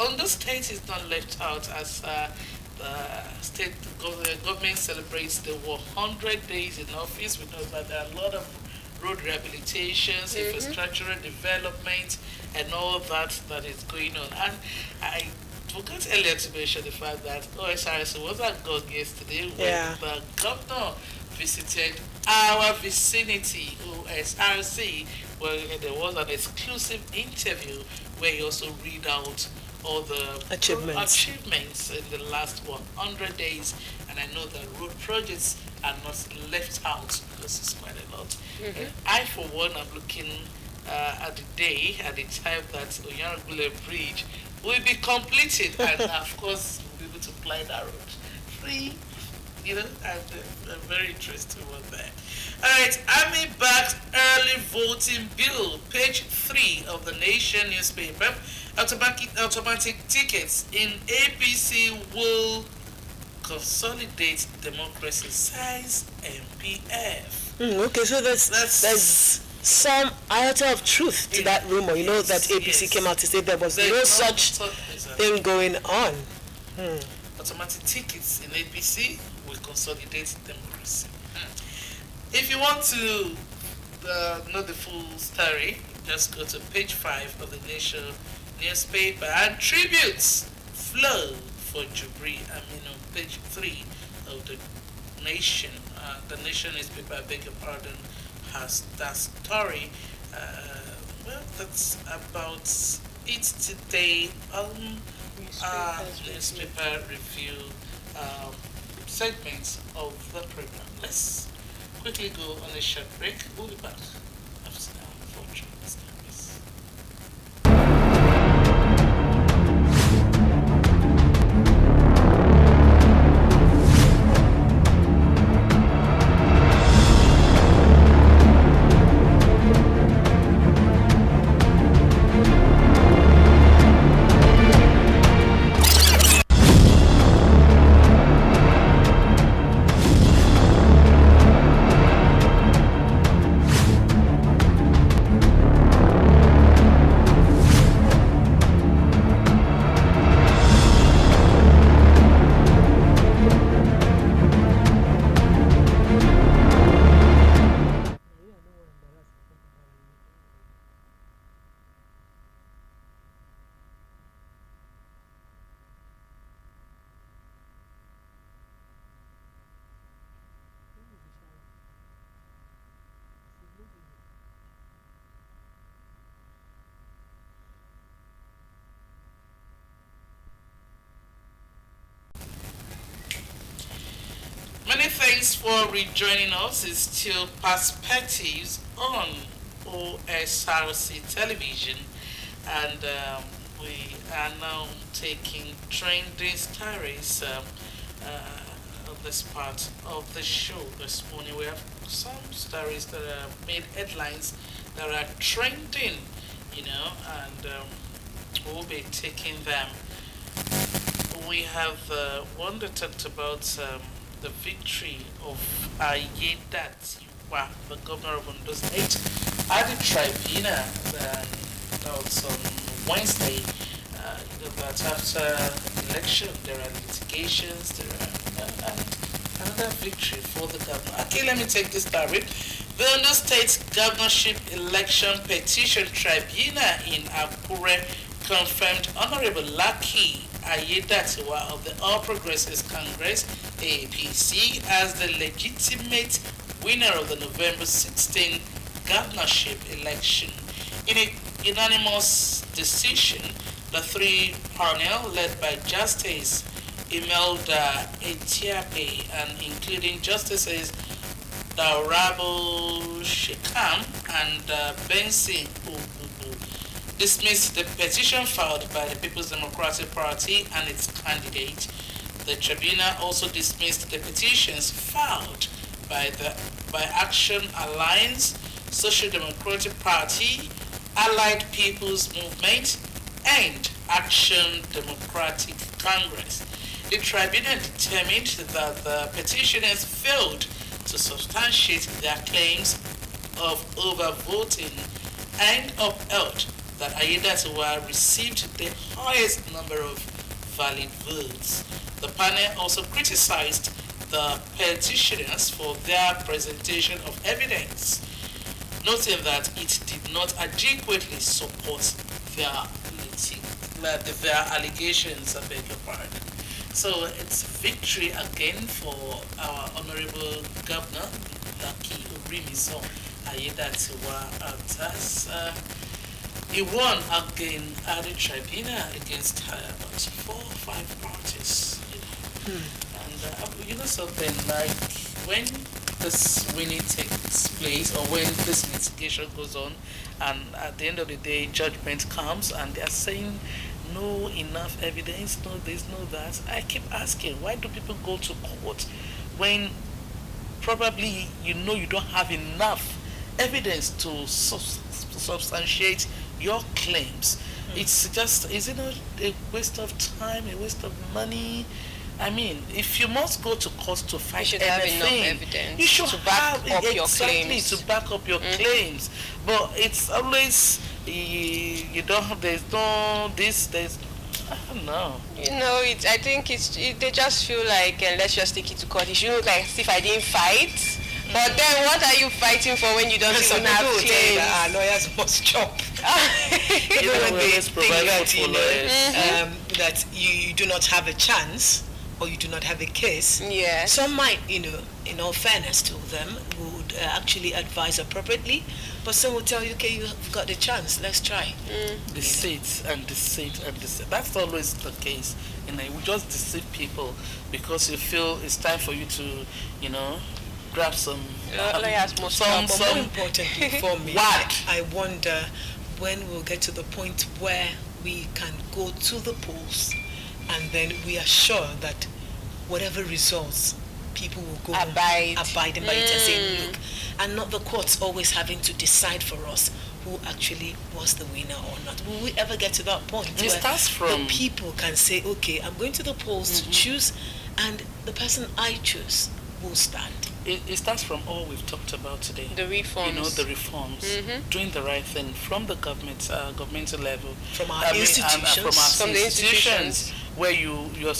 Ondo State is not left out as the state government celebrates the 100 days in office. We know that there are a lot of road rehabilitations, infrastructural development, and all that is going on. And I forgot earlier to mention the fact that Osrc was at God yesterday when the governor visited our vicinity, Osrc, where there was an exclusive interview where he also read out all the achievements in the last 100 days. And I know that road projects are not left out because it's quite a lot. I, for one, am looking at the day, at the time that Oyanragule Bridge will be completed, and of course, we'll be able to fly that road free, and a very interesting one there. All right, Army-backed early voting bill, page 3 of the Nation newspaper. Automatic tickets in APC will consolidate democracy, size MPF. Okay, so there's some iota of truth to that rumor. You know that APC came out to say there was no such thing going on. Automatic tickets in APC will consolidate democracy. If you want to know the full story, just go to page 5 of the Nation newspaper. And tributes flow for Jubri Aminu, page 3 of the Nation. The Nation newspaper, I beg your pardon, has that story. Well, that's about it today on our newspaper review segments of the program. Let's quickly go on a short break. We'll be back after now for Trends Service. Many thanks for rejoining us. It's still Perspectives on Osrc television, and we are now taking trending stories of this part of the show. This morning we have some stories that have made headlines that are trending, and we'll be taking them. We have one that talked about the victory of Ayedatiwa, the governor of Ondo State, at the tribunal. That was on Wednesday. That after election there are litigations, there are another victory for the governor. Okay, let me take this story. The Ondo State Governorship Election Petition Tribunal in Akure confirmed Honorable Lucky Ayedatiwa of the All Progressives Congress, APC, as the legitimate winner of the November 16 governorship election. In a unanimous decision, the three-panel led by Justice Imelda Etiape and including Justices Daurabo Shekam and Benson Obubu dismissed the petition filed by the People's Democratic Party and its candidate. The tribunal also dismissed the petitions filed by Action Alliance, Social Democratic Party, Allied People's Movement, and Action Democratic Congress. The tribunal determined that the petitioners failed to substantiate their claims of overvoting and upheld that Ayedatiwa received the highest number of valid votes. The panel also criticized the petitioners for their presentation of evidence, noting that it did not adequately support their allegations, I beg your pardon. So it's victory again for our Honorable Governor, Lucky Urimiso Ayedatiwa. He won again at the tribunal against about 4 or 5 parties. And something, like when this winning takes place or when this litigation goes on, and at the end of the day judgment comes and they are saying no enough evidence, no this, no that, I keep asking, why do people go to court when probably you don't have enough evidence to substantiate your claims? It's just, is it not a waste of time, a waste of money? I mean, if you must go to court to fight you should anything, have enough evidence you should to back have up your exactly claims. to back up your claims. But it's always you don't have, there's no this, there's, I don't know. I think they just feel like let's just take it to court. It should look like as if I didn't fight. But then what are you fighting for when you don't even have claims? Our lawyers must chop. You know, when they think that, lawyers. that you do not have a chance or you do not have a case. Yes. Some might, in all fairness to them, would actually advise appropriately. But some will tell you, okay, you've got the chance, let's try. Deceit and deceit and deceit. That's always the case. We just deceive people because you feel it's time for you to, grab some. But more importantly for me, I wonder when we'll get to the point where we can go to the polls and then we are sure that whatever results, people will go abiding by it and say, look, and not the courts always having to decide for us who actually was the winner or not. Will we ever get to that point where the people can say, okay, I'm going to the polls to choose, and the person I choose will stand? It starts from all we've talked about today. The reforms. The reforms. Doing the right thing from the governmental level. From our institutions. From the institutions where you're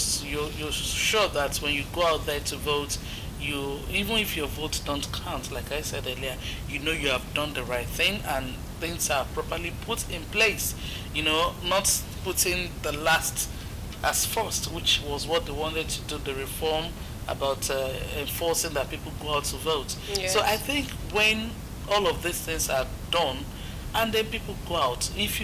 sure that when you go out there to vote, even if your votes don't count, like I said earlier, you have done the right thing and things are properly put in place. Not putting the last as first, which was what they wanted to do, the reform about enforcing that people go out to vote. Yes. So I think when all of these things are done and then people go out, if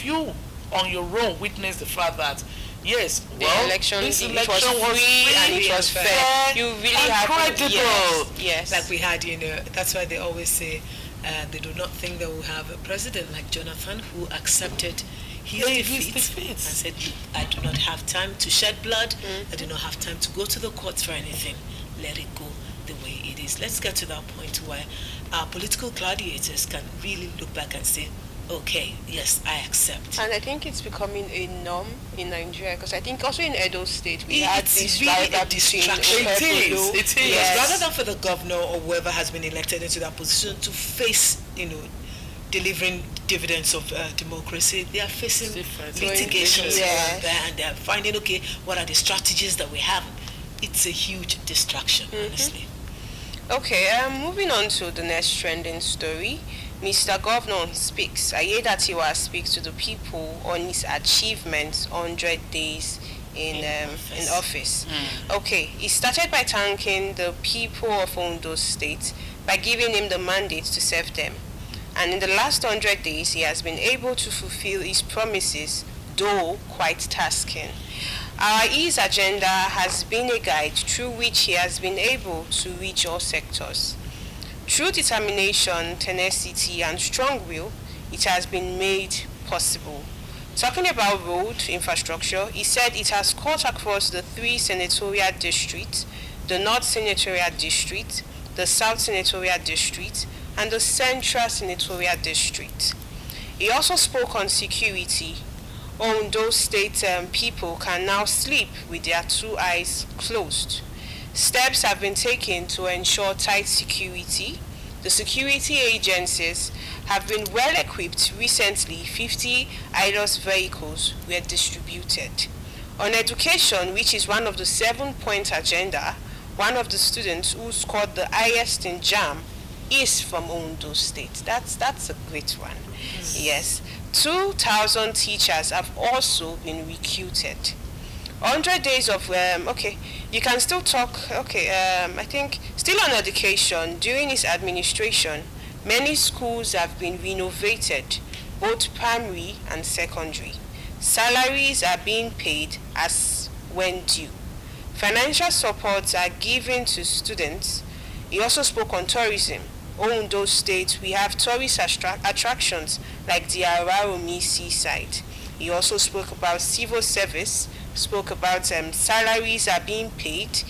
you on your own witness the fact that yes, this election was free and it was fair, you really have incredible. Yes. Like we had, that's why they always say they do not think they will have a president like Jonathan who accepted his defeat and said, I do not have time to shed blood, I do not have time to go to the courts for anything, let it go the way it is. Let's get to that point where our political gladiators can really look back and say, okay, yes, I accept. And I think it's becoming a norm in Nigeria, because I think also in Edo State we had this really a distraction. It is. Yes. Rather than for the governor or whoever has been elected into that position to face, delivering dividends of democracy, they are facing litigations around there, and they are finding, okay, what are the strategies that we have? It's a huge distraction, honestly. Okay, moving on to the next trending story. Mr. Governor speaks. Ayedatiwa speaks to the people on his achievements 100 days in office. Okay, he started by thanking the people of Ondo State by giving him the mandate to serve them. And in the last 100 days, he has been able to fulfill his promises, though quite tasking. His agenda has been a guide through which he has been able to reach all sectors. Through determination, tenacity, and strong will, it has been made possible. Talking about road infrastructure, he said it has cut across the 3 senatorial districts, the North Senatorial District, the South Senatorial District, and the Central Senatorial District. He also spoke on security. Ondo State people can now sleep with their 2 eyes closed. Steps have been taken to ensure tight security. The security agencies have been well equipped. Recently, 50 IDOS vehicles were distributed. On education, which is one of the 7-point agenda, one of the students who scored the highest in JAM is from Ondo State. That's a great one. Yes. 2,000 teachers have also been recruited. 100 days of, you can still talk, I think, still on education, during his administration, many schools have been renovated, both primary and secondary. Salaries are being paid as when due. Financial supports are given to students. He also spoke on tourism. Ondo State, we have tourist attractions like the Araromi seaside. He also spoke about civil service, spoke about salaries are being paid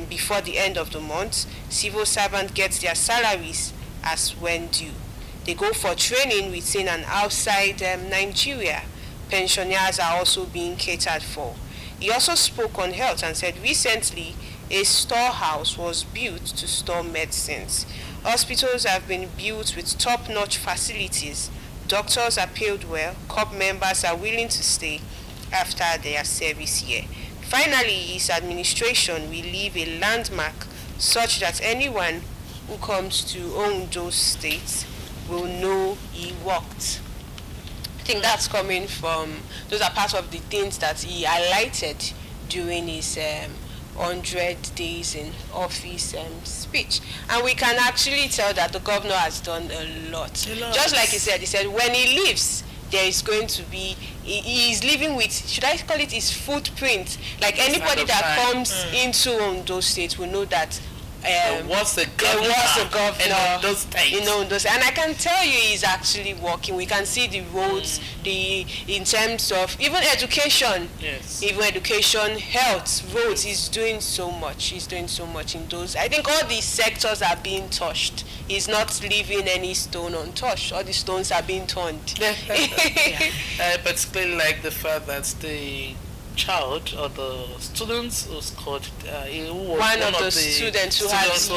before the end of the month. Civil servant gets their salaries as when due. They go for training within and outside Nigeria. Pensioners are also being catered for. He also spoke on health and said recently a storehouse was built to store medicines. Hospitals have been built with top-notch facilities. Doctors are paid well. COP members are willing to stay after their service here. Finally, his administration will leave a landmark such that anyone who comes to Ondo State will know he worked. I think that's coming from, those are part of the things that he highlighted during his 100 days in office speech. And we can actually tell that the governor has done a lot. Just like he said when he leaves, there is going to be, he is living with, should I call it his footprint? Like anybody that comes into Ondo State will know that was the governor in those states. And I can tell you he's actually working. We can see the roads, in terms of even education, health, roads. He's doing so much. He's doing so much in those. I think all these sectors are being touched. He's not leaving any stone untouched. All the stones are being turned. Particularly like the fact that the child or the students who scored, who was one of the students who had is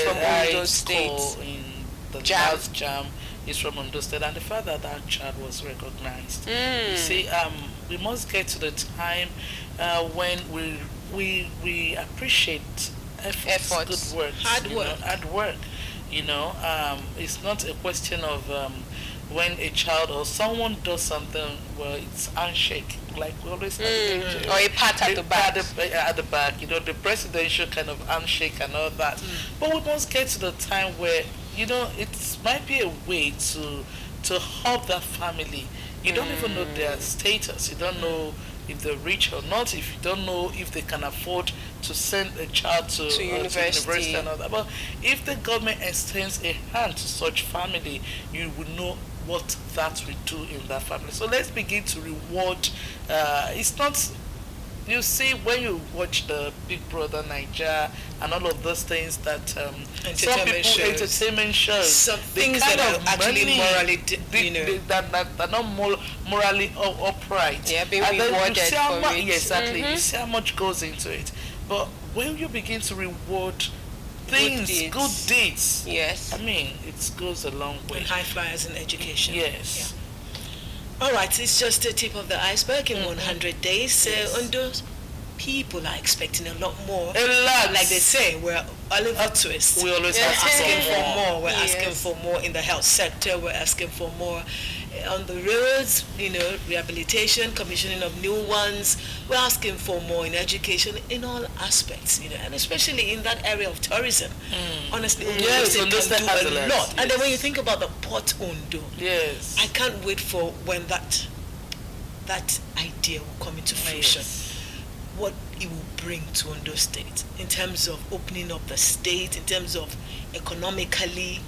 from Ondo State in the last jam is from Ondo State, and the fact that that child was recognized. You see, we must get to the time when we appreciate efforts, good work, hard work. It's not a question of when a child or someone does something, well, it's handshake, like we always have, or a pat at the back. At the back, the presidential kind of handshake and all that. But we must get to the time where, it might be a way to help that family. You don't even know their status. You don't know if they're rich or not, if you don't know if they can afford to send a child to university and all that. But if the government extends a hand to such family, you will know what that will do in that family. So let's begin to reward. It's not, you see, when you watch the Big Brother Nigeria and all of those things that entertainment shows, some things that are actually morally, that are not morally upright. Yeah, being rewarded for it. Exactly. You see how much goes into it. But when you begin to reward things, good deeds, yes, I mean, it goes a long way. And high flyers in education. Yes. Yeah. All right, it's just the tip of the iceberg in 100 days. So on those, people are expecting a lot more. A lot. Like they say, we're Oliver Twist. We always asking for more. We're asking for more in the health sector. We're asking for more on the roads, rehabilitation, commissioning of new ones. We're asking for more in education in all aspects, and especially in that area of tourism. Honestly, Ondo can do a lot. And then when you think about the Port Ondo, I can't wait for when that idea will come into fruition. What it will bring to Ondo State in terms of opening up the state, in terms of economically.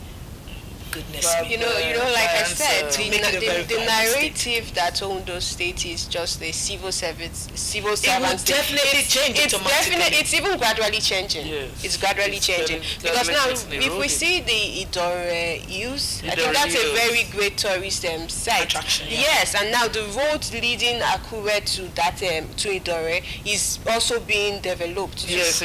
Goodness me. Like I said, the narrative that Ondo State is just a civil servants. It will definitely change. It's even gradually changing. Yes. It's gradually changing because now, if we see the Idore use, I think that's a very great tourist site. Attraction. Yeah. Yes, and now the road leading Akure to that to Idore is also being developed. Yes,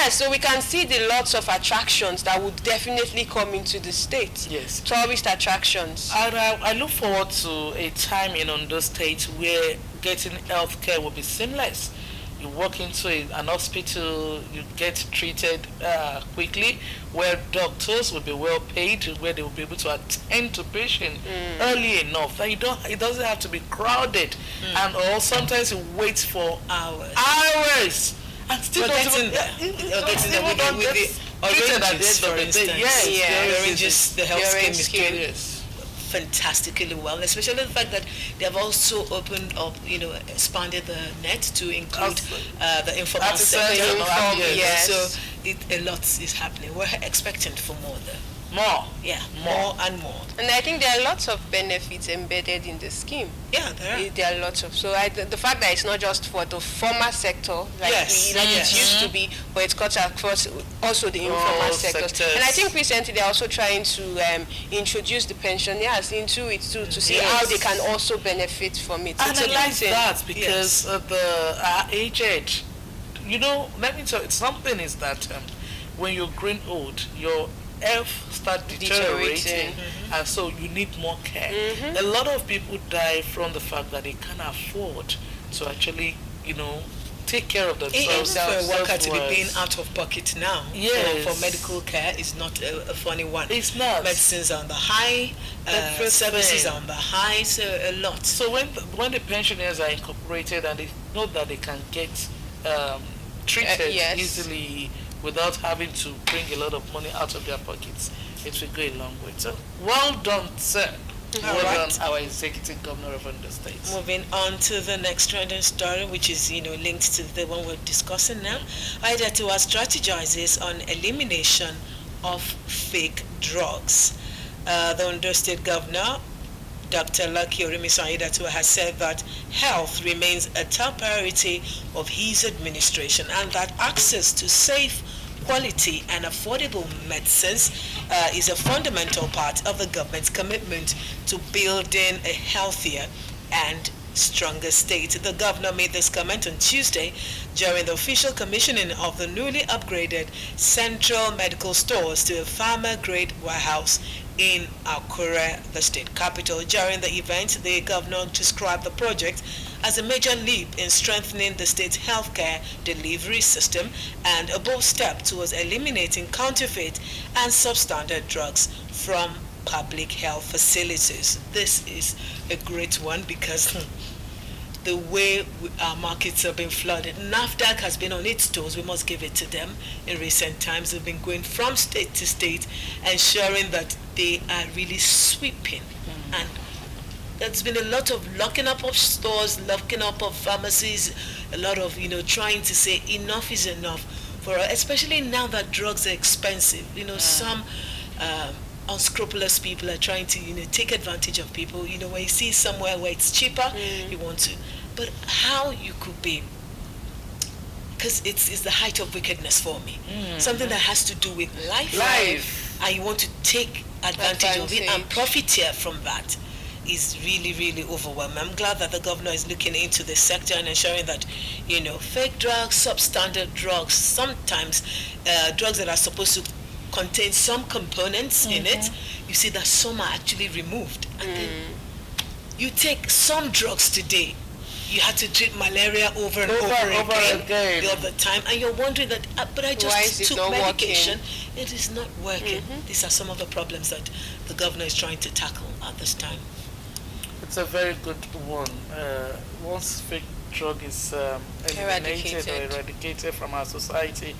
so we can see the lots of attractions that would definitely come into the state. Yes. Tourist attractions. I look forward to a time in Ondo State where getting healthcare will be seamless. You walk into an hospital, you get treated quickly, where doctors will be well paid, where they will be able to attend to patients early enough. That it doesn't have to be crowded, or sometimes you wait for hours. And still getting the health scheme is doing fantastically well, especially the fact that they have also opened up, expanded the net to include the informal sector. So a lot is happening. We're expecting for more though. More and more. And I think there are lots of benefits embedded in the scheme. Yeah, there are. There are lots of. So the fact that it's not just for the formal sector, it used to be, but it cuts across also the informal sectors. And I think recently they're also trying to introduce the pensioners into it too, to see how they can also benefit from it. And I like that because the aged, let me tell you, something is that when you're growing old, your health start deteriorating, and so you need more care. A lot of people die from the fact that they can't afford to actually, take care of themselves. For a worker to be paying out of pocket now for medical care is not a funny one. It's not. Medicines are on the high, services are on the high, so a lot. So when the pensioners are incorporated and they know that they can get treated yes. easily without having to bring a lot of money out of their pockets, it will go a long way. So, well done, sir. Well done, our executive governor of Ondo State. Moving on to the next trending story, which is, linked to the one we're discussing now. Aidatiwa strategizes on elimination of fake drugs. The Ondo State Governor, Dr. Lucky Orimisan-Aidatiwa, has said that health remains a top priority of his administration and that access to safe, quality and affordable medicines is a fundamental part of the government's commitment to building a healthier and stronger state. The governor made this comment on Tuesday during the official commissioning of the newly upgraded Central Medical Stores to a farmer-grade warehouse in Akure, the state capital. During the event, the governor described the project as a major leap in strengthening the state's healthcare delivery system and a bold step towards eliminating counterfeit and substandard drugs from public health facilities. This is a great one because the way our markets have been flooded. NAFDAC has been on its toes. We must give it to them. In recent times, they've been going from state to state, ensuring that they are really sweeping. And there's been a lot of locking up of stores, locking up of pharmacies, a lot of, trying to say enough is enough. For especially now that drugs are expensive. Some unscrupulous people are trying to, take advantage of people. When you see somewhere where it's cheaper, you want to. But how you could be, because it's the height of wickedness for me. Something that has to do with life. And you want to take advantage of it and profiteer from that is really, really overwhelming. I'm glad that the governor is looking into this sector and ensuring that, fake drugs, substandard drugs, sometimes drugs that are supposed to contain some components in it, you see that some are actually removed. And then you take some drugs today, you had to treat malaria over and over again the other time, and you're wondering that, but I just took medication. It is not working. These are some of the problems that the governor is trying to tackle at this time. It's a very good one. Once fake drug is eliminated or eradicated from our society,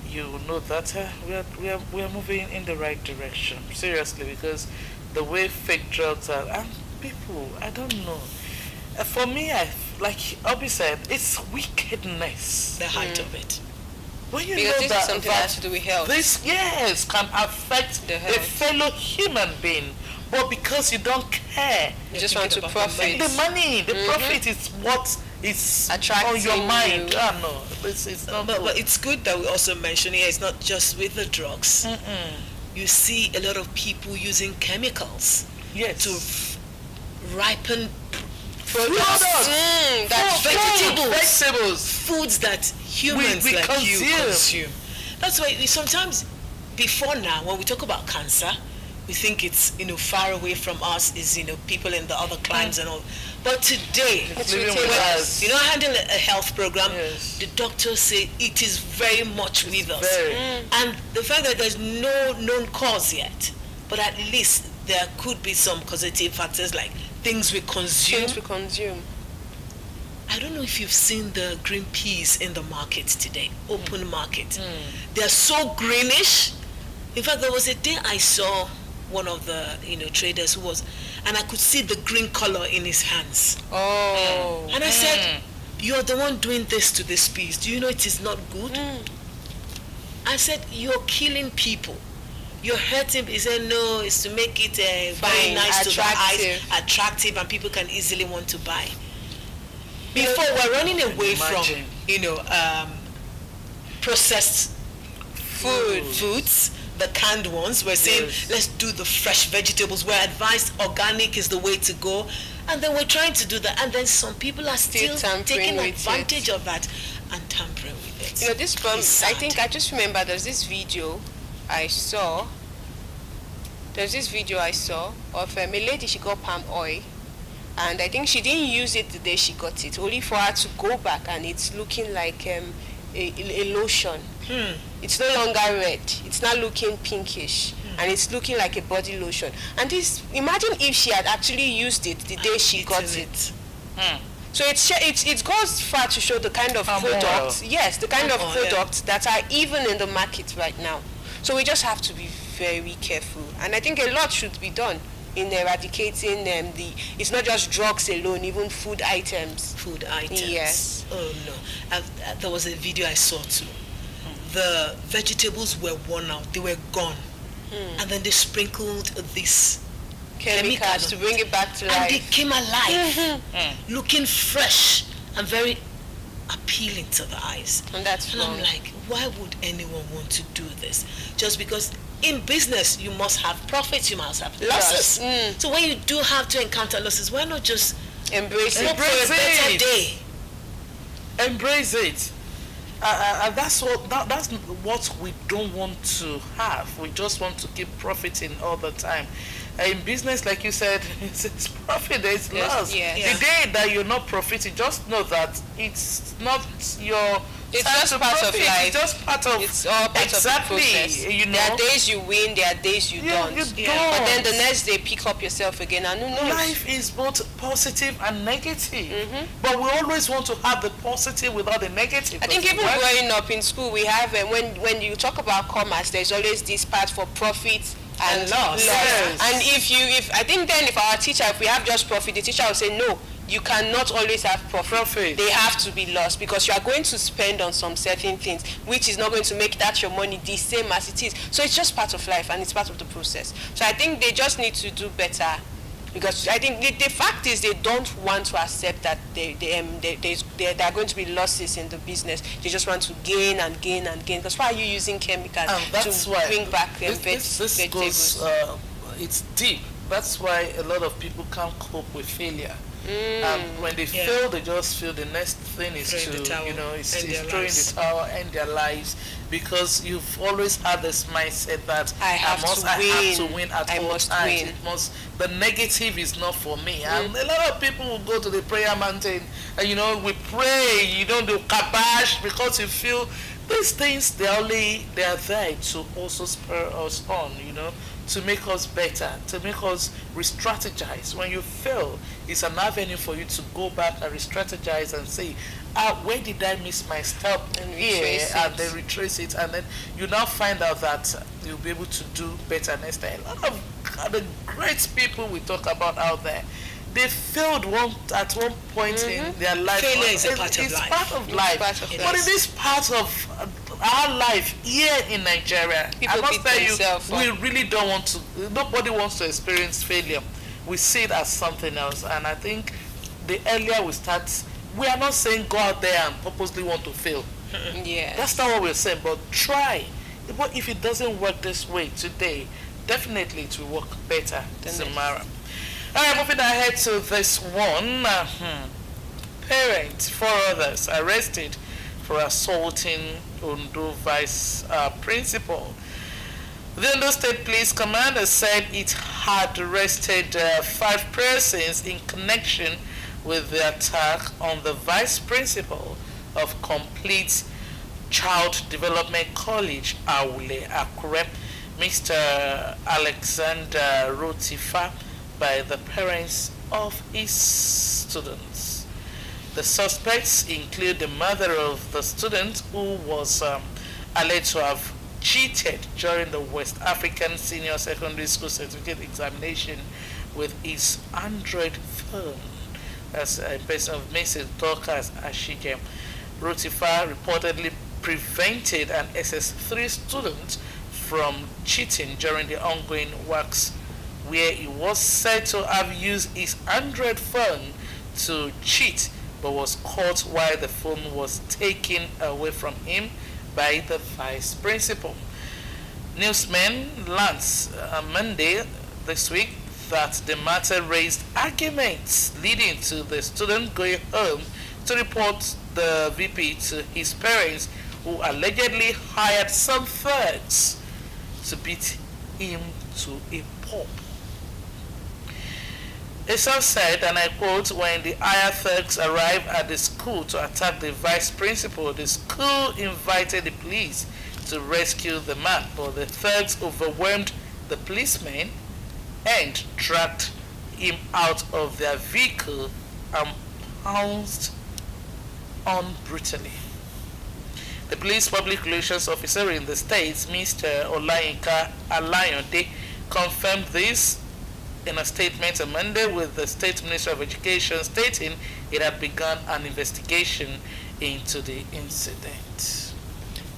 you will know that we are moving in the right direction. Seriously, because the way fake drugs are, and people, I don't know. For me, like Obi said, it's wickedness. The height of it. When you because know this that, is something that has to do with health. This, can affect a fellow human being. But because you don't care, you just want to profit. The money, the profit is what is attracting on your mind. No, it's not. But it's good that we also mention here it's not just with the drugs. You see a lot of people using chemicals to ripen products. That's vegetables, foods that humans we like you consume. That's why we sometimes, before now, when we talk about cancer, we think it's far away from us, is people in the other climes and all. But today, when handle a health program, the doctors say it is very much with us. And the fact that there's no known cause yet, but at least there could be some causative factors like things we consume. I don't know if you've seen the green peas in the market today, open market. They're so greenish. In fact, there was a day I saw one of the traders who was, and I could see the green color in his hands. And I said, you're the one doing this to this peas. Do you know it is not good? I said, you're killing people. You're hurting. He said, no, it's to make it very nice to the eyes, attractive, and people can easily want to buy. Before we're running away from, processed foods, the canned ones. We're saying, let's do the fresh vegetables. We're advised organic is the way to go. And then we're trying to do that. And then some people are still taking advantage of that and tampering with it. This problem, I think I just remember there's this video I saw. Of a lady, she got palm oil. And I think she didn't use it the day she got it, only for her to go back and it's looking like a lotion. It's no longer red. It's not looking pinkish. And it's looking like a body lotion. And imagine if she had actually used it the day she got it. So it goes far to show the kind of Amoral. products, yes, the kind of Yeah. products that are even in the market right now. So we just have to be very careful, and I think a lot should be done in eradicating it's not just drugs alone, even food items. Food items. Yes. Oh no. There was a video I saw too. The vegetables were worn out. They were gone. And then they sprinkled this Chemicals to bring it back to and they life. came alive, looking fresh and very appealing to the eyes. And that's And wrong. I'm like, why would anyone want to do this? Just because in business you must have profits, you must have losses. So when you do have to encounter losses, why not just Embrace hope it. for a better it. day? Embrace it. That's what we don't want to have. We just want to keep profiting all the time. In business, like you said, it's profit, there's Yes, loss. yes. The day that you're not profiting, just know that it's not your It's time just to part of profit. life. It's just part of It's all part exactly, of the process. you know. There are days you win, there are days you Yeah, don't. you But then the don't. next day pick up yourself again, and who knows? Life is both positive and negative, but we always want to have the positive without the negative. I think even growing up in school, we have when you talk about commerce, there's always this part for profit and loss. Yes. And if I think then if our teacher, if we have just profit, the teacher will say no. You cannot always have profit. They have to be lost, because you are going to spend on some certain things, which is not going to make that your money the same as it is. So it's just part of life, and it's part of the process. So I think they just need to do better, because I think the fact is they don't want to accept that there are going to be losses in the business. They just want to gain and gain and gain. Because why are you using chemicals And that's to why bring back this vegetables? goes, it's deep. That's why a lot of people can't cope with failure. When they fail, they just feel the next thing is Throw in the towel, it's end their throwing lives. the towel, end their lives, because you've always had this mindset that I have to win at I all must times. win. It must, the negative is not for me. And a lot of people will go to the prayer mountain and we pray, do kabash, because you feel these things they are there to also spur us on, to make us better, to make us re-strategize. When you fail, it's an avenue for you to go back and re-strategize and say, where did I miss my step here? And then retrace it, and then you now find out that you'll be able to do better next time. A lot of the great people we talk about out there, they failed at one point in their life. Failure is a part of it's life. part of life. Part of But life. it is part of our life here in Nigeria. People I must beat tell you, themselves up. we really don't want to. Nobody wants to experience failure. We see it as something else, and I think the earlier we start, we are not saying go out there and purposely want to fail. Yeah. That's not what we're saying. But try. But if it doesn't work this way today, definitely it will work better tomorrow. All right, moving ahead to this one. Parent, 4 others arrested for assaulting Ondo Vice Principal. The Ondo State Police Commander said it had arrested 5 persons in connection with the attack on the Vice Principal of Complete Child Development College, Awule, Akure, Mr. Alexander Rotifa, by the parents of his students. The suspects include the mother of the student, who was alleged to have cheated during the West African Senior Secondary School Certificate examination with his Android phone. That's a person of Mrs. Dorcas Ashike. Rotifa reportedly prevented an SS3 student from cheating during the ongoing works, where he was said to have used his Android phone to cheat, but was caught while the phone was taken away from him by the vice principal. Newsman learns Monday this week that the matter raised arguments, leading to the student going home to report the VP to his parents, who allegedly hired some thugs to beat him to a pulp. A source said, and I quote, when the hired thugs arrived at the school to attack the vice principal, the school invited the police to rescue the man, but the thugs overwhelmed the policemen and dragged him out of their vehicle and pounced on brutally. The police public relations officer in the state, Mr. Olayinka Alayonde, confirmed this in a statement on Monday with the State Ministry of Education, stating it had begun an investigation into the incident.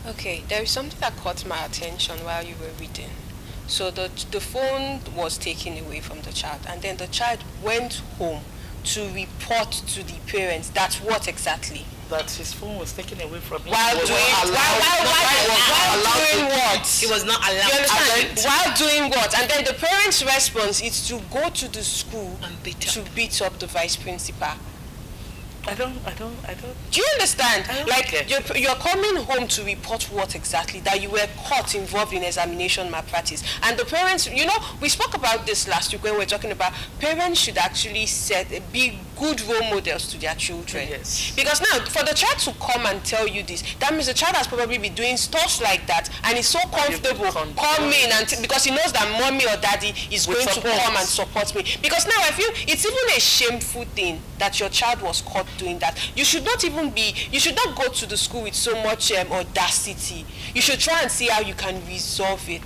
Okay, there is something that caught my attention while you were reading. So the phone was taken away from the child, and then the child went home to report to the parents. That's what exactly? That his phone was taken away from him. While doing what? He was not allowed. You understand? While doing what? And then the parents' response is to go to the school And to beat up the vice principal. I don't. Do you understand? I don't Like, get you're coming home to report what exactly? That you were caught involved in examination malpractice. And the parents, we spoke about this last week when we were talking about parents should actually be good role models to their children. Yes. Because now, for the child to come and tell you this, that means the child has probably been doing stuff like that and is so comfortable coming because he knows that mommy or daddy is going to come and support me. Because now I feel it's even a shameful thing that your child was caught doing that. You should not go to the school with so much audacity. You should try and see how you can resolve it.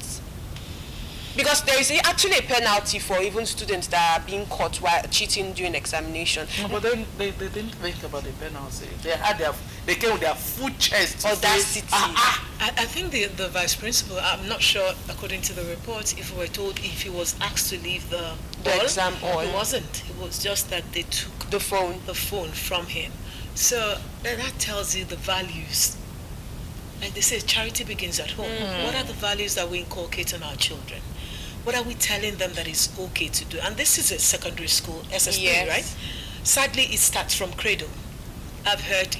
Because there is actually a penalty for even students that are being caught while cheating during examination. No, but then they didn't think about the penalty. They came with their full chest. Audacity. I think the vice principal, I'm not sure, according to the report, if we were told if he was asked to leave the exam hall. He wasn't. It was just that they took The phone. from him. So that tells you the values. Like they say, charity begins at home. What are the values that we inculcate in our children? What are we telling them that is okay to do? And this is a secondary school, SSP, Yes. right? Sadly, it starts from cradle. I've heard,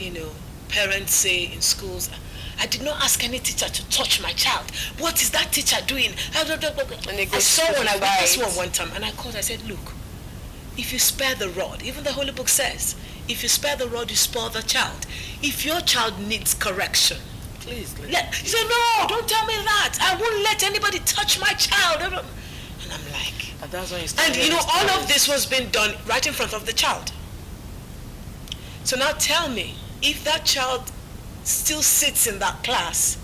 parents say in schools, I did not ask any teacher to touch my child. What is that teacher doing? And they go I saw to one, I the witnessed fight. one time, and I called, I said, look, if you spare the rod, even the Holy Book says, if you spare the rod, you spoil the child. If your child needs correction, Please. he said, no, don't tell me that. I won't let anybody touch my child. And I'm like, And that's when you and all of this was being done right in front of the child. So now tell me, if that child still sits in that class,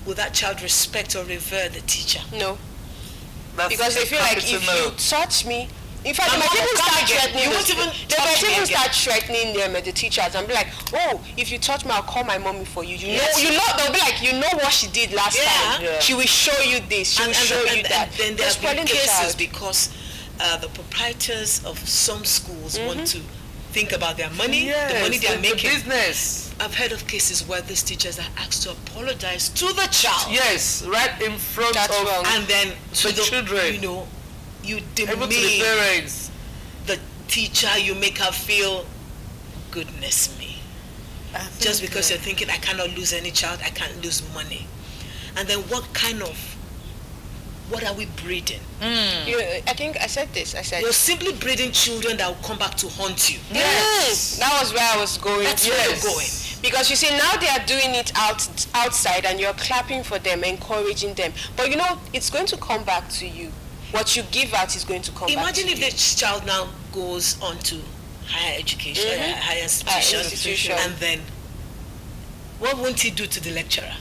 will that child respect or revere the teacher? No. That's Because they feel like if you touch me, in fact, they I'm might not even start coming again. threatening. You won't even They touch might me even again. start threatening them, the teachers, and be like, "Oh, if you touch me, I'll call my mommy for you." Yes. They'll be like, "You know what she did last Yeah. time? Yeah. She will show you this. She will show you that." Then They're there have been spoiling the cases child. because the proprietors of some schools want to think about their money, the money they are the making. business. I've heard of cases where these teachers are asked to apologize to the child. Yes, right in front That's of wrong. And then to The children. you even to the demean parents. the teacher, you make her feel, goodness me. Just because you're thinking, I cannot lose any child, I can't lose money. And then what are we breeding? I think I said this. I said, You're simply breeding children that will come back to haunt you. yes. That was where I was going. That's where you're going. Because you see, now they are doing it outside and you're clapping for them, encouraging them. But it's going to come back to you. What you give out is going to come back Imagine to if you. the child now goes on to higher education, higher institution, and then what won't he do to the lecturer?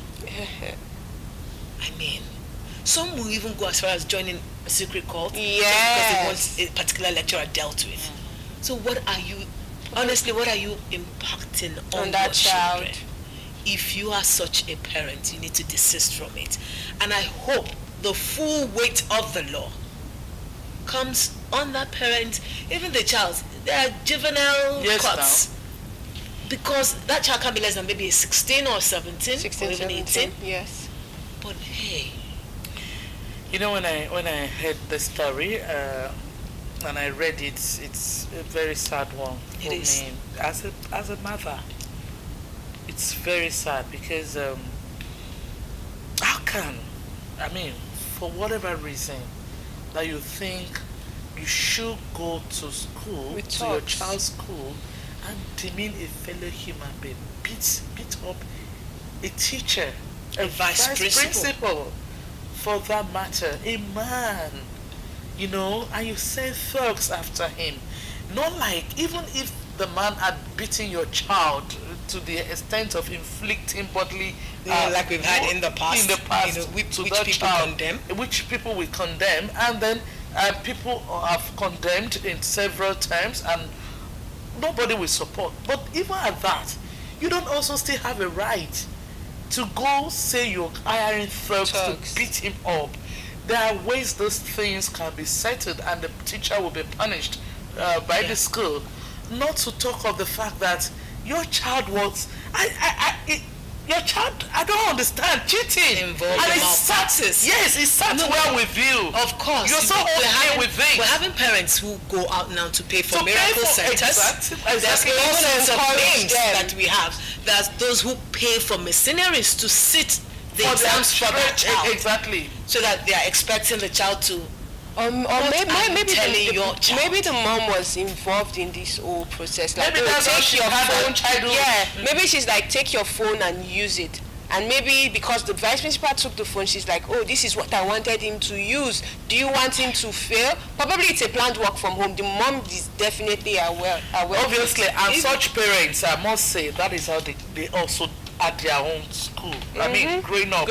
I mean, some will even go as far as joining a secret cult just because they want a particular lecturer dealt with. So what are you impacting on that your child? children? If you are such a parent, you need to desist from it. And I hope the full weight of the law comes on that parent, even the child. There are juvenile courts. Because that child can be less than maybe 16 or 17, 16, or even 17, 18. yes. But hey, When I heard the story and I read it, it's a very sad one for It is. me. As a mother, it's very sad because how can, for whatever reason, that you think you should go to school, With to your talks. child's school, and demean a fellow human being, beat up a teacher, A vice principal, for that matter, a man, and you send thugs after him. Not like, even if the man had beaten your child to the extent of inflicting bodily, like we've had in the past, which people condemn, which people will condemn, and then people have condemned in several terms, and nobody will support. But even at that, you don't also still have a right to go say you're hiring thugs to beat him up. There are ways those things can be settled, and the teacher will be punished by the school. Not to talk of the fact that your child was, your child, I don't understand, cheating. Involved in malpractice. Yes, it sat well with you. Of course. You're so okay with things. We're having parents who go out now to pay for miracle centers. Exactly. There's all sorts of names that we have. There's those who pay for mercenaries to sit the exams for their child. Exactly. So that they are expecting the child to. Or maybe the mom was involved in this whole process. Like, maybe that's take your phone. Yeah, maybe she's like, take your phone and use it. And maybe because the vice principal took the phone, she's like, oh, this is what I wanted him to use. Do you want him to fail? Probably it's a planned work from home. The mom is definitely aware. Obviously, and such parents, I must say, that is how they also at their own school. I mean, growing up,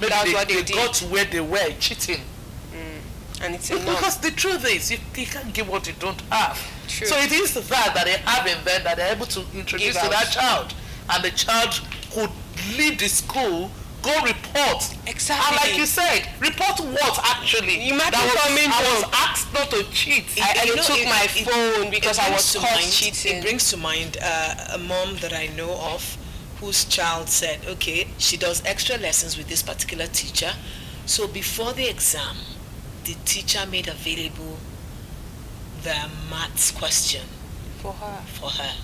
that's what they got to where they were cheating. And it's because the truth is, you can't give what you don't have. True. So it is that they have in them that they're able to introduce to that child, and the child could leave the school, go report. Exactly. And like you said, report what actually? You might be coming I was asked not to cheat. I took my phone because I was caught cheating. It brings to mind a mom that I know of whose child said, okay, she does extra lessons with this particular teacher. So before the exam, the teacher made available the maths question for her.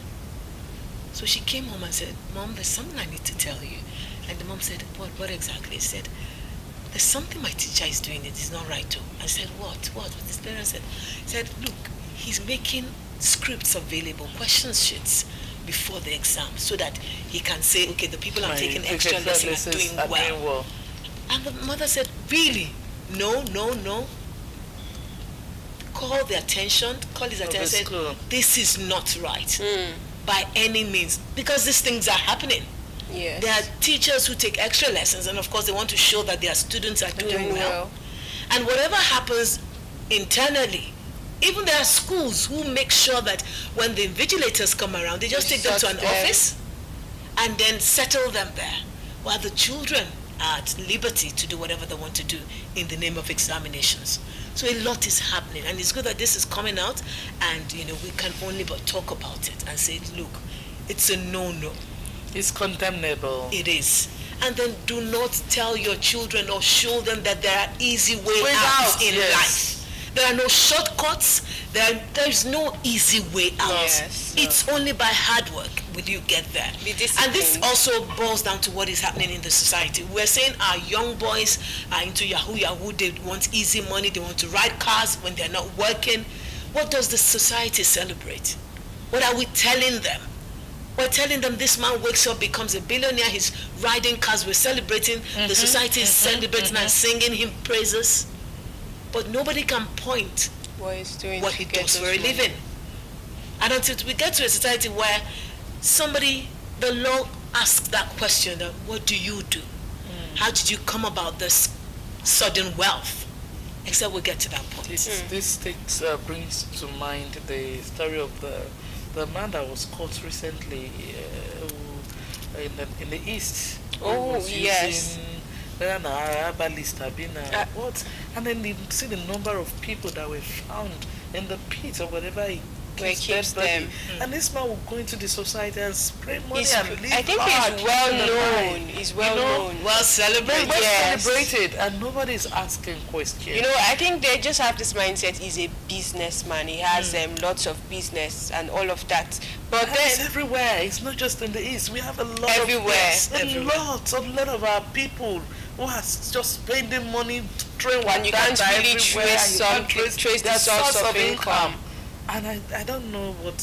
So she came home and said, Mom, there's something I need to tell you. And the mom said, what exactly? She said, there's something my teacher is doing, it is not right too. I said, what? This parent said, look, he's making scripts available, question sheets before the exam, so that he can say, okay, the people I'm taking extra lessons are doing well. And the mother said, really? No. Call his attention, said, this is not right by any means, because these things are happening. Yes. There are teachers who take extra lessons, and of course they want to show that their students are doing well. And whatever happens internally, even there are schools who make sure that when the invigilators come around, they just take them to an office and then settle them there, while the children are at liberty to do whatever they want to do in the name of examinations. So a lot is happening, and it's good that this is coming out, and we can only but talk about it and say, look, it's a no-no. It's condemnable. It is. And then do not tell your children or show them that there are easy ways out in life. There are no shortcuts. There's no easy way out. Yes, it's only by hard work will you get there. And this also boils down to what is happening in the society. We're saying our young boys are into yahoo. They want easy money. They want to ride cars when they're not working. What does the society celebrate? What are we telling them? We're telling them this man wakes up, becomes a billionaire, he's riding cars, we're celebrating, the society is celebrating and singing him praises. But nobody can point what he's doing, what he does for a living. And until we get to a society where the law asks that question, what do you do? How did you come about this sudden wealth? Except we get to that point. This brings to mind the story of the man that was caught recently in the East. Oh, yes. What? And then you see the number of people that were found in the pit or whatever he keeps them. And this man will go into the society and spray money and live I think he's well known. He's well known. Well celebrated. Celebrated, and nobody is asking questions. I think they just have this mindset. He's a businessman. He has lots of business and all of that. But then it's everywhere. It's not just in the East. We have a lot a lot of our people who are just spending money to train one. You can't really trace the source of income. And I don't know what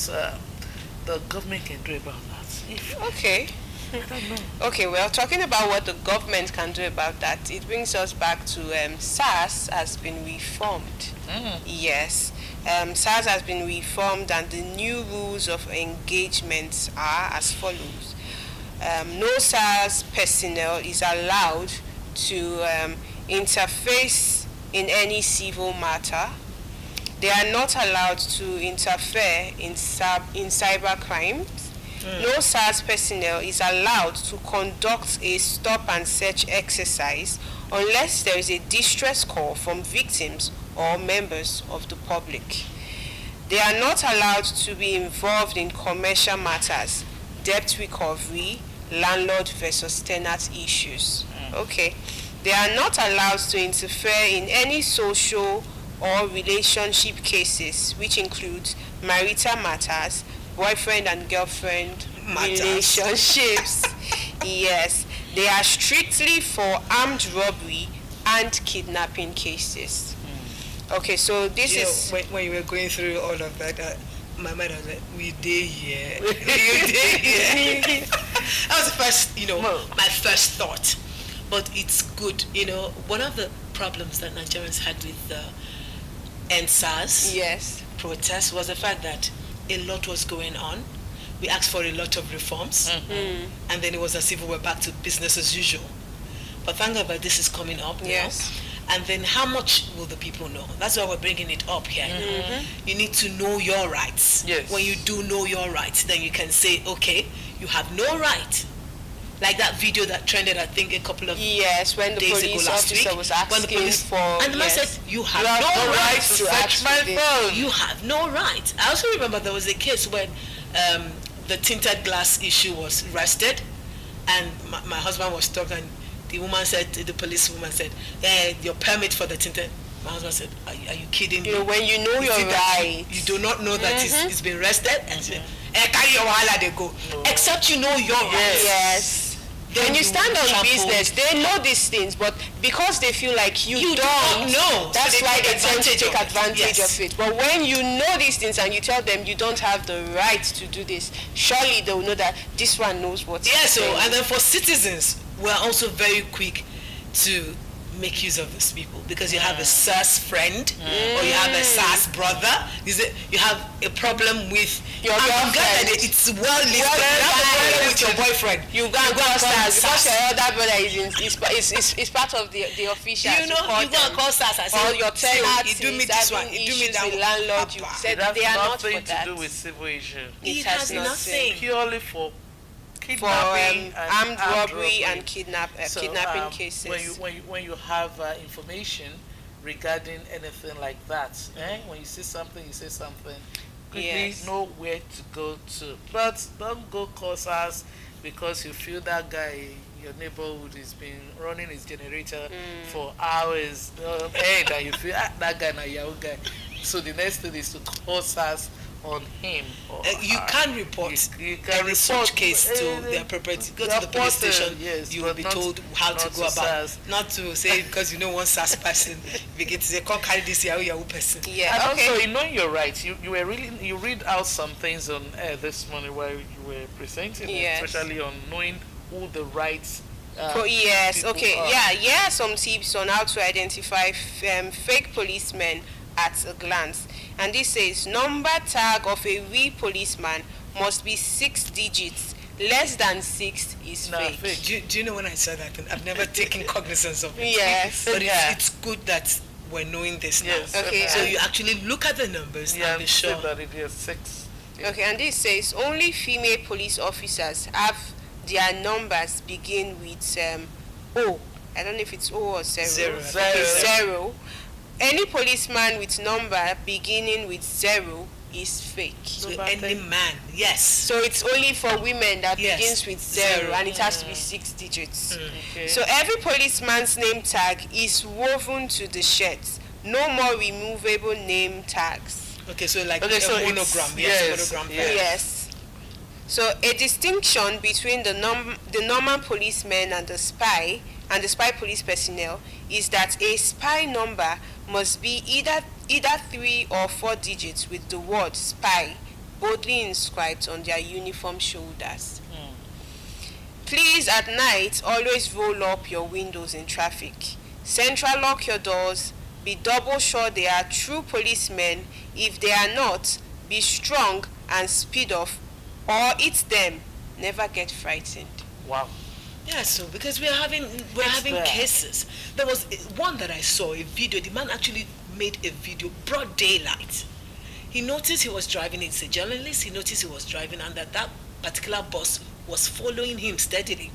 the government can do about that. Okay. I don't know. Okay, well, talking about what the government can do about that, it brings us back to SARS has been reformed. Yes. SARS has been reformed, and the new rules of engagement are as follows. No SARS personnel is allowed to interface in any civil matter. They are not allowed to interfere in cyber crimes. No SARS personnel is allowed to conduct a stop and search exercise unless there is a distress call from victims or members of the public. They are not allowed to be involved in commercial matters, debt recovery, landlord versus tenant issues. Okay. They are not allowed to interfere in any social or relationship cases, which include marital matters, boyfriend and girlfriend relationships. Yes, they are strictly for armed robbery and kidnapping cases. Okay, so this is when you were going through all of that. My mind was like, we did here. We did here. That was the first, my first thought. But it's good, one of the problems that Nigerians had with the NSAS protest was the fact that a lot was going on. We asked for a lot of reforms, and then it was as if we were back to business as usual. But thank God that this is coming up now. And then how much will the people know? That's why we're bringing it up here. You need to know your rights. When you do know your rights, then you can say, okay, you have no right. Like that video that trended, I think, a couple of when the days police ago last officer week, was asking for, and the man said, you have no right to search my phone. You have no right. I also remember there was a case when the tinted glass issue was arrested, and my husband was stopped, and the woman said, the policewoman said, your permit for the tinted. My husband said, are you kidding me? When you know your right, you do not know that it's been arrested, and said, carry your wahala, they go. Except you know your rights. When you stand on business, they know these things, but because they feel like you don't know, that's so why they tend to take advantage of it. But when you know these things and you tell them you don't have the right to do this, surely they'll know that this one knows what. And then for citizens, we're also very quick to make use of these people, because you have a SARS friend or you have a SARS brother. You have a problem with your girlfriend. It's well listed. You have a problem with your boyfriend. You go and call SARS because your other brother is part of the officials. You go and call SARS and say, your tenant is do me this one, you do me that with landlord. You said they are not for that. Nothing to do with civil issue. It has nothing. Purely for kidnapping, armed robbery and kidnapping cases. When you have information regarding anything like that, when you see something, you say something. Quickly know where to go to, but don't go cause us because you feel that guy in your neighborhood has been running his generator for hours, and you feel that guy na Yahoo guy. So the next thing is to cause us on him. You can report you can any such case to the appropriate. Go to the police station. You will be told how to go about. Not to say because you know one SARS person, begin to say, "Come carry this Yahoo person." And also, you know your rights. You read out some things on this morning while you were presenting, especially on knowing who the rights. Some tips on how to identify fake policemen at a glance. And this says number tag of a real policeman must be 6 digits. Less than 6 is fake. Do you know when I saw that? I've never taken cognizance of it. Yes. But it's good that we're knowing this now. Okay. So you actually look at the numbers and be sure that it is 6. Okay, and this says only female police officers have their numbers begin with O. I don't know if it's O or 0. Zero. Any policeman with number beginning with 0 is fake. So any man, yes. So it's only for women that begins with 0 and it has to be 6 digits. Okay. So every policeman's name tag is woven to the shirt. No more removable name tags. Okay, so like a monogram. Yes. So a distinction between the normal policeman and the spy police personnel is that a spy number must be either 3 or 4 digits with the word spy boldly inscribed on their uniform shoulders. Please, at night, always roll up your windows in traffic. Central lock your doors Be double sure they are true policemen. If they are not, be strong and speed off, or eat them. Never get frightened. Wow. Yeah, so because we're having cases. There was one that I saw, a video. The man actually made a video, broad daylight. He noticed he was driving. It's a journalist. He noticed he was driving, and that particular bus was following him steadily.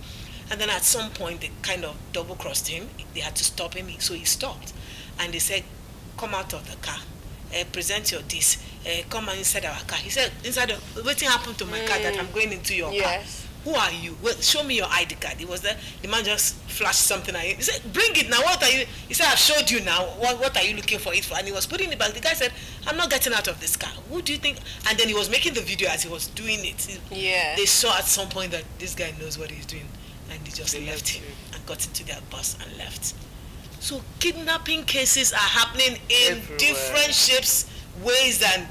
And then at some point, they kind of double crossed him. They had to stop him, so he stopped. And they said, "Come out of the car. Present your this. Come inside our car." He said, "Inside, what happened to my car that I'm going into your car? Who are you? Well, show me your ID card." He was there. The man just flashed something at him. He said, "Bring it now. What are you?" He said, "I've showed you now. What are you looking for it for?" And he was putting it back. The guy said, "I'm not getting out of this car. Who do you think?" And then he was making the video as he was doing it. Yeah. They saw at some point that this guy knows what he's doing, and they just left him and got into their bus and left. So kidnapping cases are happening in different shapes, ways, and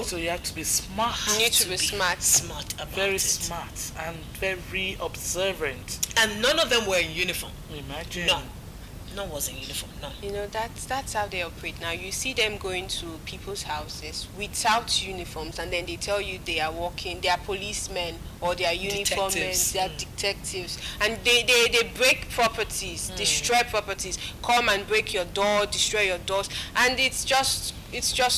So you have to be smart. You need to be smart. Smart about Very it. smart and very observant. And none of them were in uniform. Imagine. None was in uniform. None. That's how they operate. Now you see them going to people's houses without uniforms, and then they tell you they are working, they are policemen or they are uniformed, they are detectives, and they break properties, destroy properties, come and break your door, destroy your doors, and it's just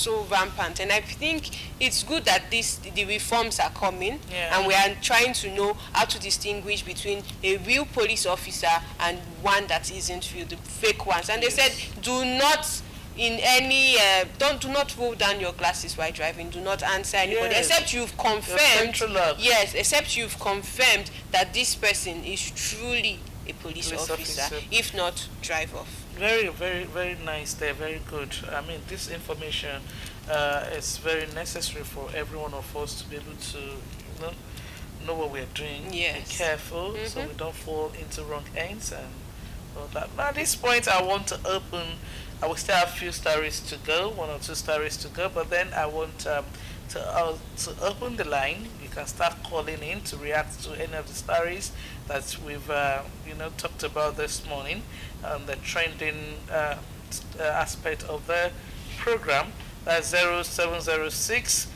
so rampant. And I think it's good that the reforms are coming, and we are trying to know how to distinguish between a real police officer and one that isn't real, the fake ones. And they said, do not do not roll down your glasses while driving. Do not answer anybody except you've confirmed. Yes, except you've confirmed that this person is truly a police officer. If not, drive off. Very, very, very nice there. Very good. I mean, this information is very necessary for every one of us to be able to know what we're doing. Yes. Be careful so we don't fall into wrong hands and all that. Now, at this point, I want to open. I will still have a few stories to go, 1 or 2 stories to go, but then I want to open the line. You can start calling in to react to any of the stories that we've talked about this morning, the trending aspect of the program. That's 0706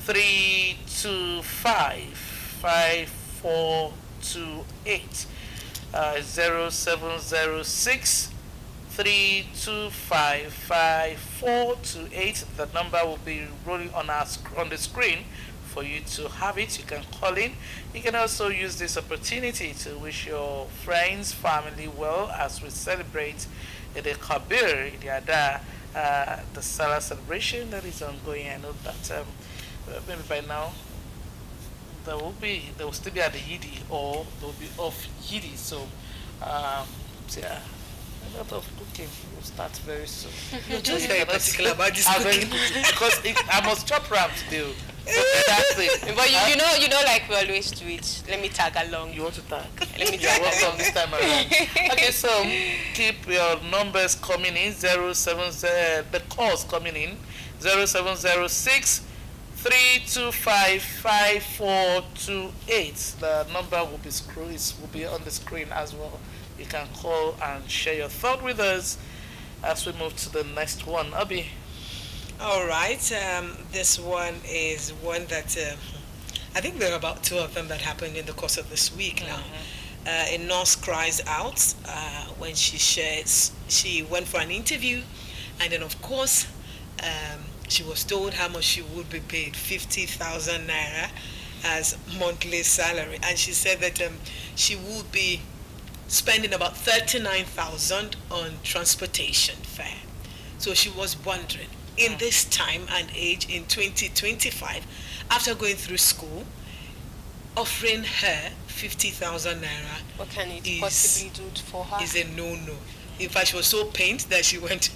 325 5428. 0706 325 5428. The number will be rolling on the screen for you to have it. You can call in. You can also use this opportunity to wish your friends, family well as we celebrate the Kabir, the Salah celebration that is ongoing. I know that maybe by now they will still be at the Yidi, or they will be off Yidi. So yeah, a lot of cooking will start very soon. You're just very particular about this cooking. Because I must chop ram today. That's it. But you know, like we always do it. Let me tag along. You want to tag? Let me You're tag welcome along. this time around. Okay, so keep your numbers coming in. The calls coming in. 0706 325 5428. The number will be on the screen as well. You can call and share your thought with us as we move to the next one. Abi. All right. This one is one that I think there are about 2 of them that happened in the course of this week now. A nurse cries out when she went for an interview, and then of course she was told how much she would be paid, 50,000 naira as monthly salary, and she said that she would be spending about 39,000 on transportation fare. So she was wondering, in this time and age in 2025, after going through school, offering her 50,000 naira, What can it possibly do for her? is a no-no. In fact, she was so pained that she went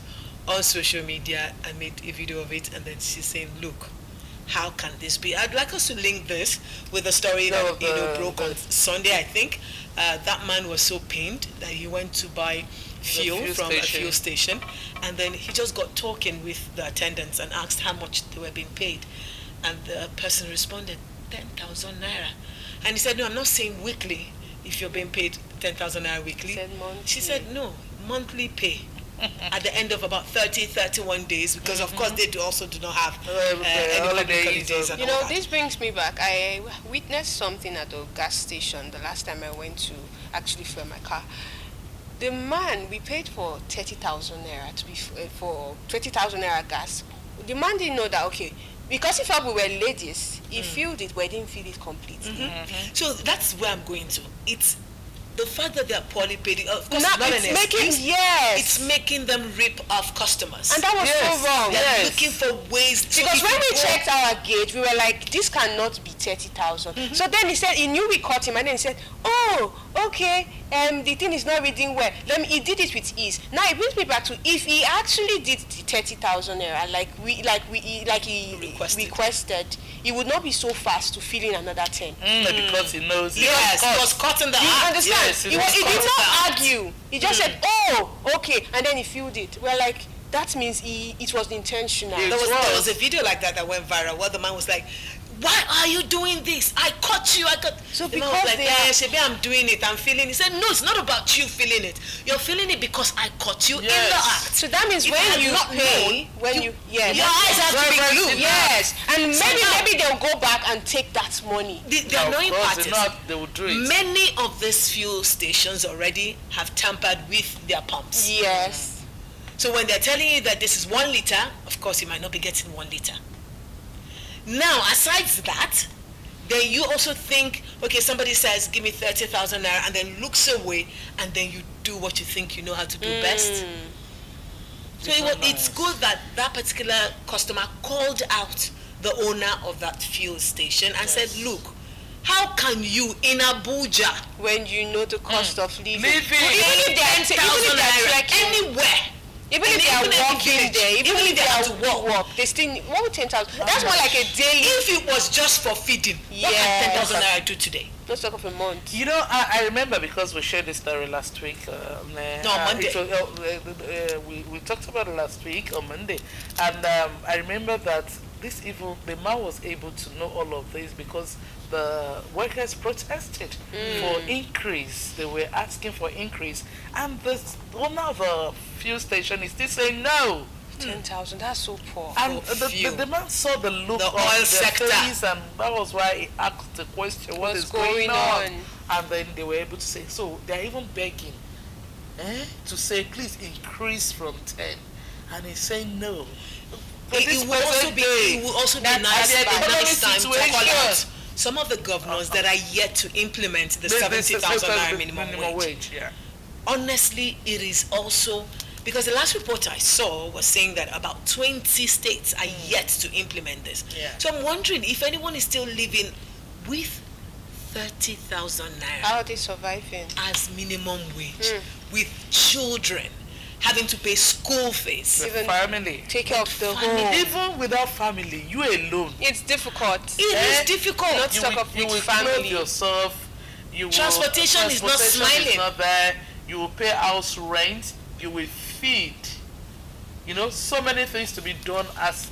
on social media and made a video of it, and then she's saying, look, how can this be? I'd like us to link this with a story that broke on Sunday, I think. That man was so pained that he went to buy fuel from a fuel station, and then he just got talking with the attendants and asked how much they were being paid, and the person responded, 10,000 naira. And he said, no, I'm not saying weekly if you're being paid 10,000 naira weekly. Said monthly. She said, no, monthly pay. at the end of about 30, 31 days, because of course they also do not have any holidays. holidays. And You all know, that. this brings me back. I witnessed something at the gas station the last time I went to actually fuel my car. The man, we paid for 30,000 naira to be for 20,000 naira gas. The man didn't know that, okay, because he felt we were ladies, he filled it, but he didn't fill it completely. So that's where I'm going to. It's the fact that they are poorly paid. Of course, Now, it's not it's an making, excuse. yes. It's making them rip off customers. And that was so wrong. They're looking for ways. Because when we checked our gauge, we were like, this cannot be 30,000. So then he said, he knew we caught him, and then he said, oh, okay, the thing is not reading well. He did it with ease. Now it brings me back to, if he actually did the 30,000 naira, like he requested, he would not be so fast to fill in another 10. Because he knows. Yes, he was caught in the You act. understand? Yes, he was did caught not in argue. He just said, oh, okay, and then he filled it. We're like, that means it was intentional. There was a video like that went viral where the man was like, why are you doing this? I caught you. So the man because was like, they are- Shebi, I'm doing it. I'm feeling it. He said, no, it's not about you feeling it. You're feeling it because I caught you in the act. So that means If I when had you not pay, known, your eyes have to be glued. Yes, and So maybe now- they'll go back and take that money. The annoying part is they will do it. many of these fuel stations already have tampered with their pumps. Yes. So when they're telling you that this is 1 liter, of course you might not be getting 1 liter. Now, aside that, then you also think, okay, somebody says, give me 30,000 naira, and then looks away, and then you do what you think you know how to do best. So it's good that that particular customer called out the owner of that fuel station and said, look, how can you in Abuja, When you know the cost of living. Living. Even if they're trekking, anywhere? even if in they are every walking village, there, even if they have are to walk. they still need 10,000. That's more like a daily. If it was just for feeding, what Yes. can 10,000 naira do today? Let's talk of a month. You know, I remember because we shared this story last week. Monday. It was, we talked about it last week on Monday, and I remember that the man was able to know all of this because the workers protested for increase. They were asking for increase, and the owner of the fuel station is still saying no. 10,000. That's so poor. And fuel. the man saw the look The of oil their sector. face, and that was why he asked the question, what What's is going going on? on? And then they were able to say, so they're even begging to say, please increase from 10. And he's saying no. But this It will also be nice the by economic next time to situation. call out some of the governors that are yet to implement the 70,000 naira minimum wage. Yeah. Honestly, it is also, because the last report I saw was saying that about 20 states are yet to implement this. Yeah. So I'm wondering if anyone is still living with 30,000 naira How are they surviving? as minimum wage, with children having to pay school fees. The Even family. take care of the Family. home. Even without family, you alone. It's difficult. It is difficult. Not You talk will, of you with will family. clothe yourself. Transportation is not smiling. Is not there. You will pay house rent. You will feed. You know, so many things to be done as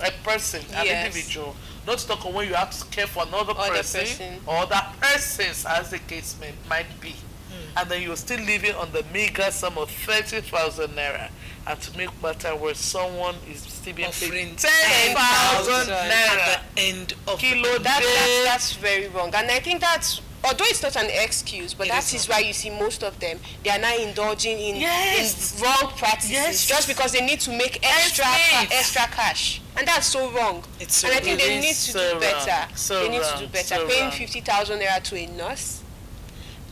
a person, an Yes. individual. Not to talk of when you have to care for another person, or other persons, as the case might be. And then you're still living on the meager sum of 30,000 naira. And to make matter worse, someone is still being Offering paid 10,000 at naira. the end of Kilo That's very wrong. And I think that's, although it's not an excuse, but that is why you see most of them, they are now indulging in wrong practices just because they need to make extra cash. And that's so wrong. It's so and I think they wrong. need It's to so do better. wrong. So They need to wrong. do better. So Paying wrong. 50,000 naira to a nurse.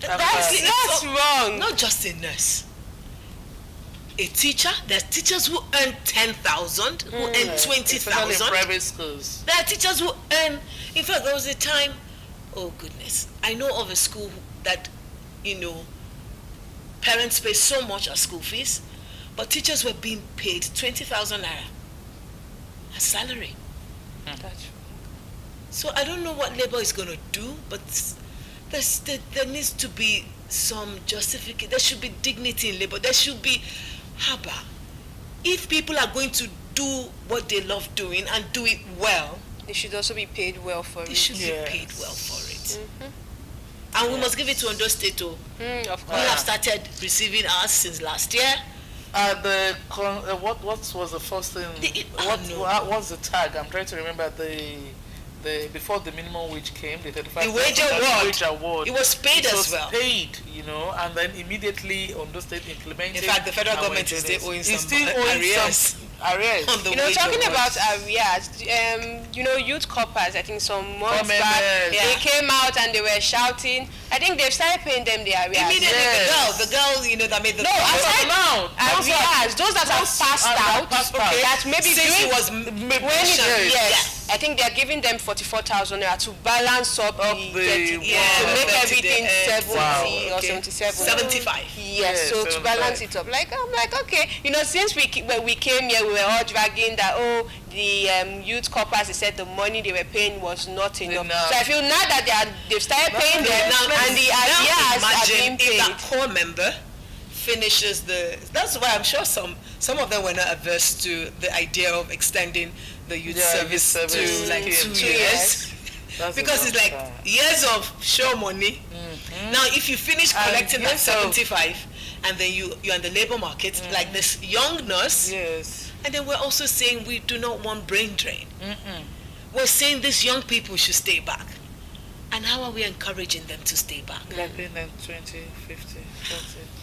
That's wrong. Not just a nurse. A teacher. There's teachers who earn 10,000, who earn Especially 20,000. in private schools. There are teachers who earn. In fact, there was a time. Oh goodness! I know of a school that, parents pay so much as school fees, but teachers were being paid 20,000 naira as salary. That's So I don't know what Labour is going to do, but there needs to be some justification. There should be dignity in Labour. There should be haba. If people are going to do what they love doing and do it well, They should also be paid well for they it. should be paid well for it. And we must give it to Ondo State too. Of We course. have started receiving ours since last year. What was the first thing? No. What was the tag? I'm trying to remember the before the minimum wage came, the 35 The wage award. It was paid as well. Paid, and then immediately Ondo State implemented. In fact, the federal government is still owing some arrears. On the talking about arrears, youth corpers, I think some months back, they came out and they were shouting. I think they've started paying them the arrears. Immediately, the girl, that made the arrears, those that have passed out, that maybe since it was I think they're giving them 44,000 naira to balance up the to make everything 70 or 77. 75. Yes, so to balance it up. I'm like, okay, since we came here, we were all dragging that, the youth corpers, they said the money they were paying was not enough. So I feel now that they've started paying them and the arrears are being paid. If that core member finishes that's why I'm sure some of them were not averse to the idea of extending the youth service to 2 years. Because it's like years of show money. Now if you finish collecting that 75 and then you're in the labor market, like this young nurse, and then we're also saying we do not want brain drain. We're saying these young people should stay back. And how are we encouraging them to stay back? Like paying them 20, 50,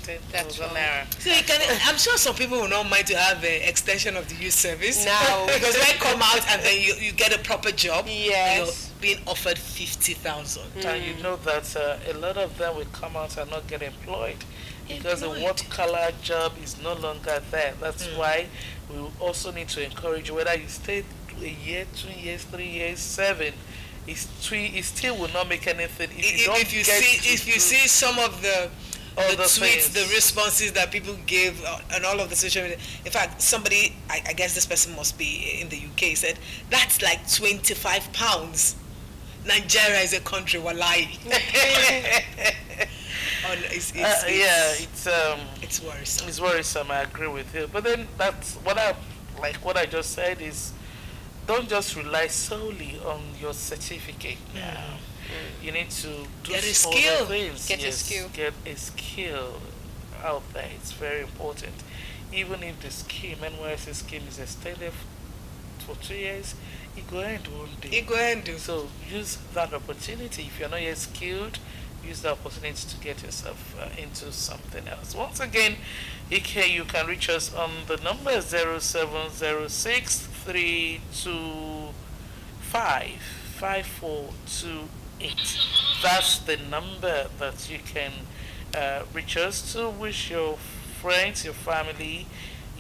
40, 10,000 naira. So I'm sure some people will not mind to have an extension of the youth service. Now, because they come out and then you get a proper job. Yes. You're being offered 50,000. And you know that a lot of them will come out and not get employed because the white-collar job is no longer there. That's why we also need to encourage, whether you stay a year, 2 years, 3 years, 7. It still will not make anything if you see some of the tweets, the responses that people gave on all of the social media. In fact, somebody, I guess this person must be in the UK, said that's like £25. Nigeria is a country, wallahi. It's worrisome. It's worrisome. I agree with you. But then that's what I just said is, don't just rely solely on your certificate now. You need to do get a skill. Things. Get a skill. Get a skill out there. It's very important. Even if the scheme, NYSC scheme, is extended for 2 years, it go end one day. So use that opportunity. If you're not yet skilled, use the opportunity to get yourself into something else. Once again, Ike, you can reach us on the number 0706 325 5428. That's the number that you can reach us to wish your friends, your family,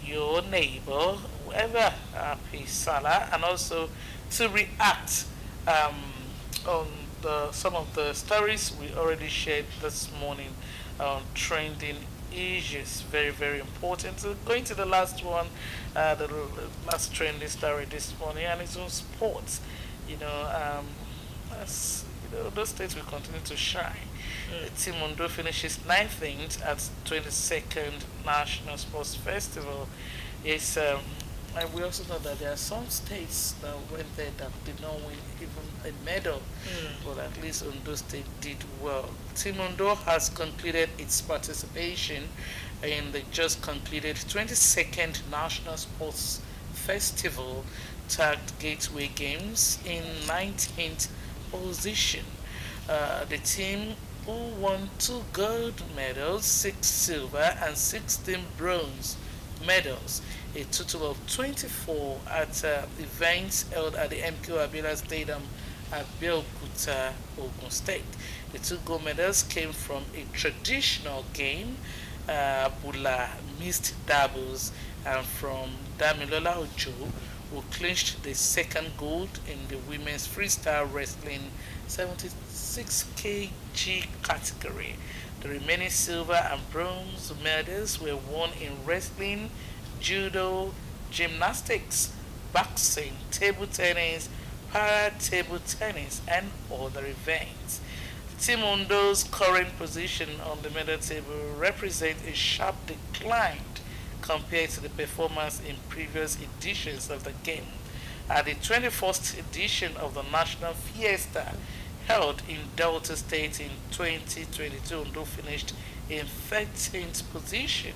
your neighbor, whoever, happy Salah, and also to react on some of the stories we already shared this morning on trending issues. Very, very important. So going to the last one, the last trending story this morning, and it's on sports. As those states will continue to shine. Team Ondo finishes 9th at 22nd National Sports Festival. And we also know that there are some states that went there that did not win even a medal, but at least Ondo State did well. Team Ondo has concluded its participation in the just concluded 22nd National Sports Festival, tagged Gateway Games, in 19th position. The team, who won 2 gold medals, 6 silver, and 16 bronze medals, a total of 24 at events held at the MQ Abiola Stadium at Belkuta, Ogun State. The 2 gold medals came from a traditional game, Bula mixed doubles, and from Damilola Ojo, who clinched the 2nd gold in the women's freestyle wrestling 76 kg category. The remaining silver and bronze medals were won in wrestling, judo, gymnastics, boxing, table tennis, para-table tennis, and other events. Team Ondo's current position on the medal table represents a sharp decline compared to the performance in previous editions of the game. At the 21st edition of the National Fiesta held in Delta State in 2022, Ondo finished in 13th position.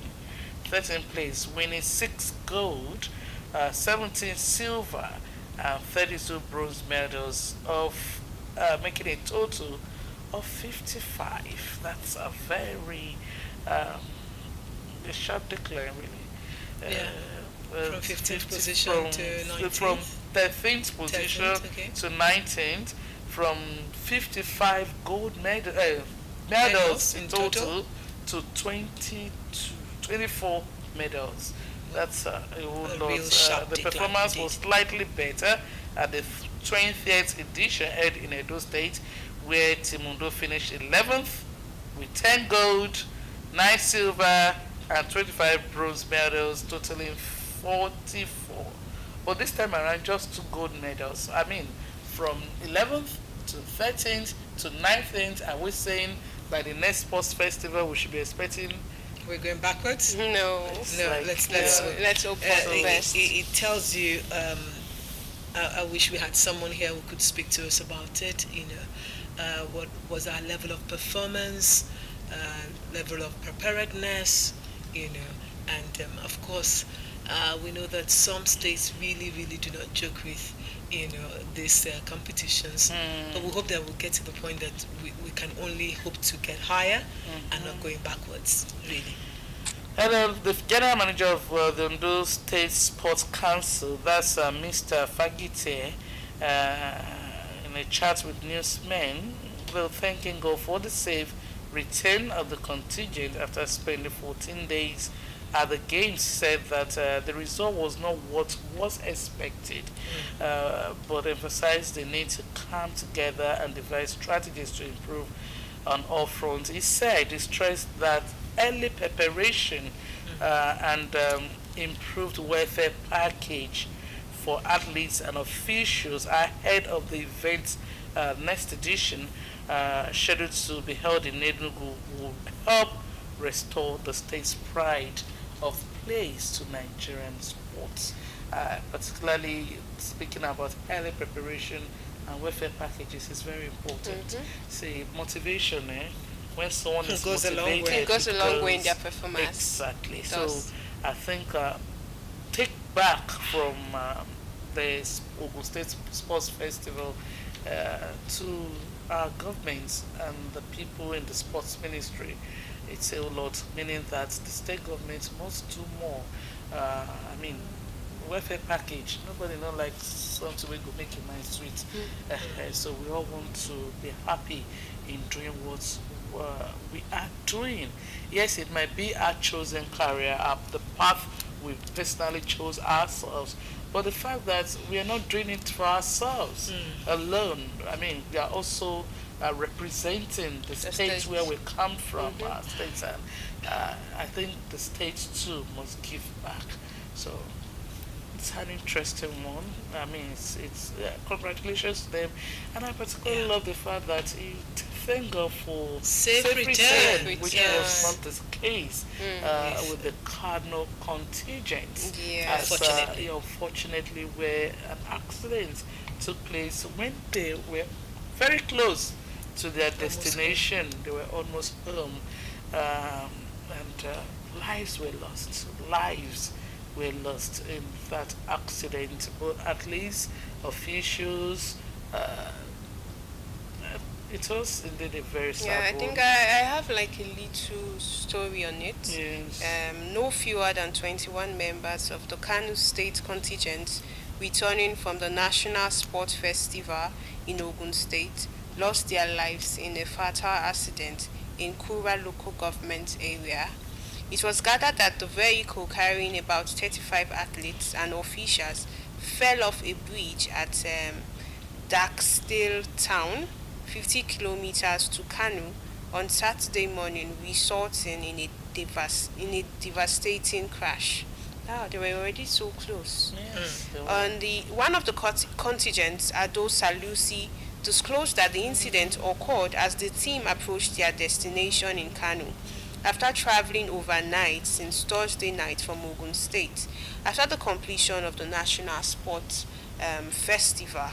13th place, winning 6 gold, 17 silver, and 32 bronze medals, of making a total of 55. That's a very a sharp decline, really. Yeah. From 15th position to 19th? From 13th position 13th, okay. to 19th, from 55 gold medals in total to 24 medals. That's a whole A lot. real sharp The decline performance indeed. was slightly better at the 20th edition held in Edo State, where Timundo finished 11th with 10 gold, 9 silver, and 25 bronze medals, totaling 44. But this time around, just 2 gold medals. I mean, from 11th to 13th to 19th, are we saying by the next sports festival we should be expecting? We're going backwards? No. No, Like, Let's hope for the best. It tells you. I wish we had someone here who could speak to us about it. What was our level of performance, level of preparedness, and of course, we know that some states really, really do not joke with, these competitions. But we hope that we'll get to the point that we can only hope to get higher and not going backwards, really. And the general manager of the Ondo State Sports Council, that's Mr. Fagite, in a chat with newsmen, while thanking God for the safe return of the contingent after spending 14 days at the games, said that the result was not what was expected, but emphasized the need to come together and devise strategies to improve on all fronts. He stressed that early preparation and improved welfare package for athletes and officials ahead of the event's next edition, scheduled to be held in Enugu, will help restore the state's pride of place to Nigerian sports. Particularly speaking about early preparation and welfare packages is very important. See, motivation, when someone is Goes a long way. motivated, It goes a long way in their goes- performance. Exactly. It So does. I think take back from the Ogun State Sports Festival to our governments and the people in the sports ministry. It's a lot, meaning that the state government must do more. I mean, welfare package. Nobody not like something we go make a mind sweet. So we all want to be happy in doing what we are doing. Yes, it might be our chosen career, the path we personally chose ourselves, but the fact that we are not doing it for ourselves alone. I mean, we are also representing the states state. where we come from, our states, and I think the states too must give back. So it's an interesting one. I mean, it's congratulations to them, and I particularly love the fact that thank God for Safe return. which Yes. was not the case with the Cardinal contingent. Yes. Unfortunately. Unfortunately, where an accident took place when they were very close to their destination. They were almost home, and lives were lost. Lives were lost in that accident. But at least officials. It was indeed a very sad Yeah, I one. think I have like a little story on it. Yes. No fewer than 21 members of the Kano State contingent returning from the National Sport Festival in Ogun State lost their lives in a fatal accident in Kura local government area. It was gathered that the vehicle carrying about 35 athletes and officials fell off a bridge at Darksdale town, 50 kilometers to Kano, on Saturday morning, resulting in a devastating crash. Ah, they were already so close. Yes, they were. One of the contingents, Ado Salusi, disclosed that the incident occurred as the team approached their destination in Kano after traveling overnight since Thursday night from Ogun State after the completion of the National Sports Festival.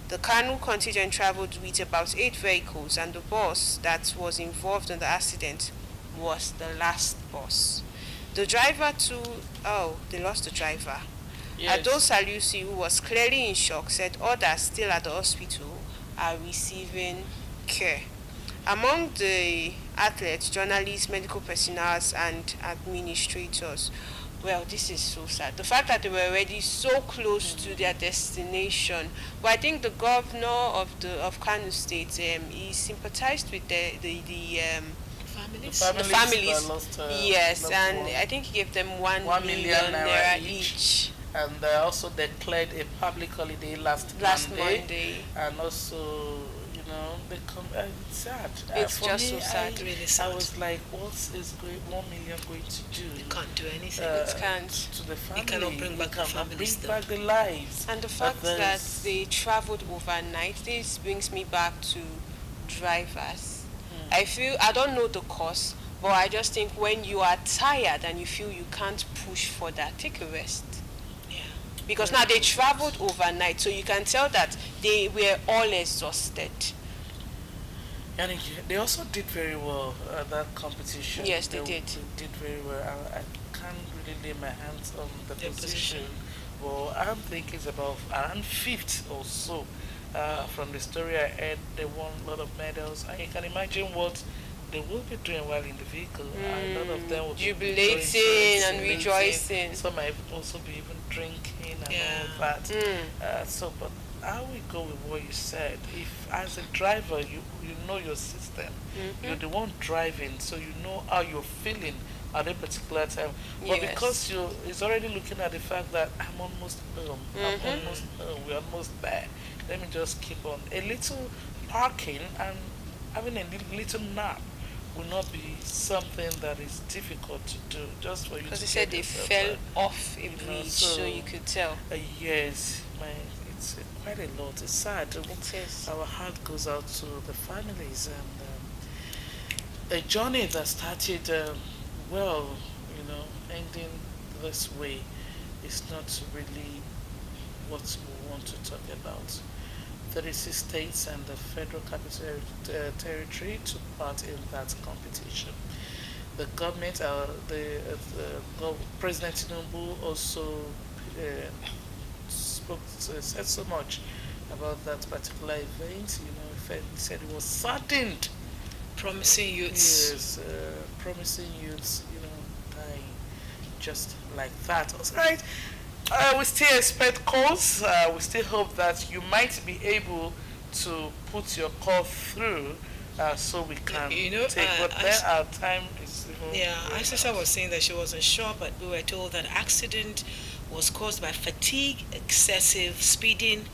The Kano contingent traveled with about 8 vehicles, and the bus that was involved in the accident was the last bus. The driver too, oh, they lost the driver. Yes. Ado Salusi, who was clearly in shock, said others still at the hospital are receiving care. Among the athletes, journalists, medical personnel, and administrators, well, this is so sad. The fact that they were already so close to their destination. But I think the governor of Kano State, he sympathized with Families. the families. that lost, Yes, loved and one. I think he gave them 1 1 million million naira naira each And also declared a public holiday last Monday. And also, it's sad. It's For just me, so sad. Really I sad. was like, what is 1 million going to do? You can't do anything. It can't. To the family. It cannot bring back the It cannot families, bring though. back the lives. And the fact that there's- they traveled overnight, this brings me back to drivers. I don't know the cause, but I just think when you are tired and you feel you can't push further, take a rest. Yeah. Because now they traveled overnight, so you can tell that they were all exhausted. And they also did very well at that competition. Yes, they did. They did very well. I can't really lay my hands on the Their position. Well, I'm thinking it's about around fifth or so. From the story I heard, they won a lot of medals. And you can imagine what they will be doing while in the vehicle. A lot of them will be Jubilating and rejoicing. rejoicing. Some might also be even drinking and Yeah. all that. But I will go with what you said. If as a driver you know your system, you're the one driving, so you know how you're feeling at a particular time. But Yes. because it's already looking at the fact that I'm almost home, we're almost there. Let me just keep on. A little parking and having a little nap will not be something that is difficult to do, just for you to Because they get said they yourself fell back. off a You know, bridge, so- so you could tell. Yes, it's quite a lot. It's sad. It is. Our heart goes out to the families and a journey that started ending this way is not really what we want to talk about. 36 states and the Federal Capital Territory took part in that competition. The government, President Tinubu also said so much about that particular event. He said he was saddened. Promising youths. Yes, promising youths, dying just like that. All right. We still expect calls. We still hope that you might be able to put your call through so we can take. But then our time is even. Yeah, Aisha was saying that she wasn't sure, but we were told that accident was caused by fatigue, excessive speeding.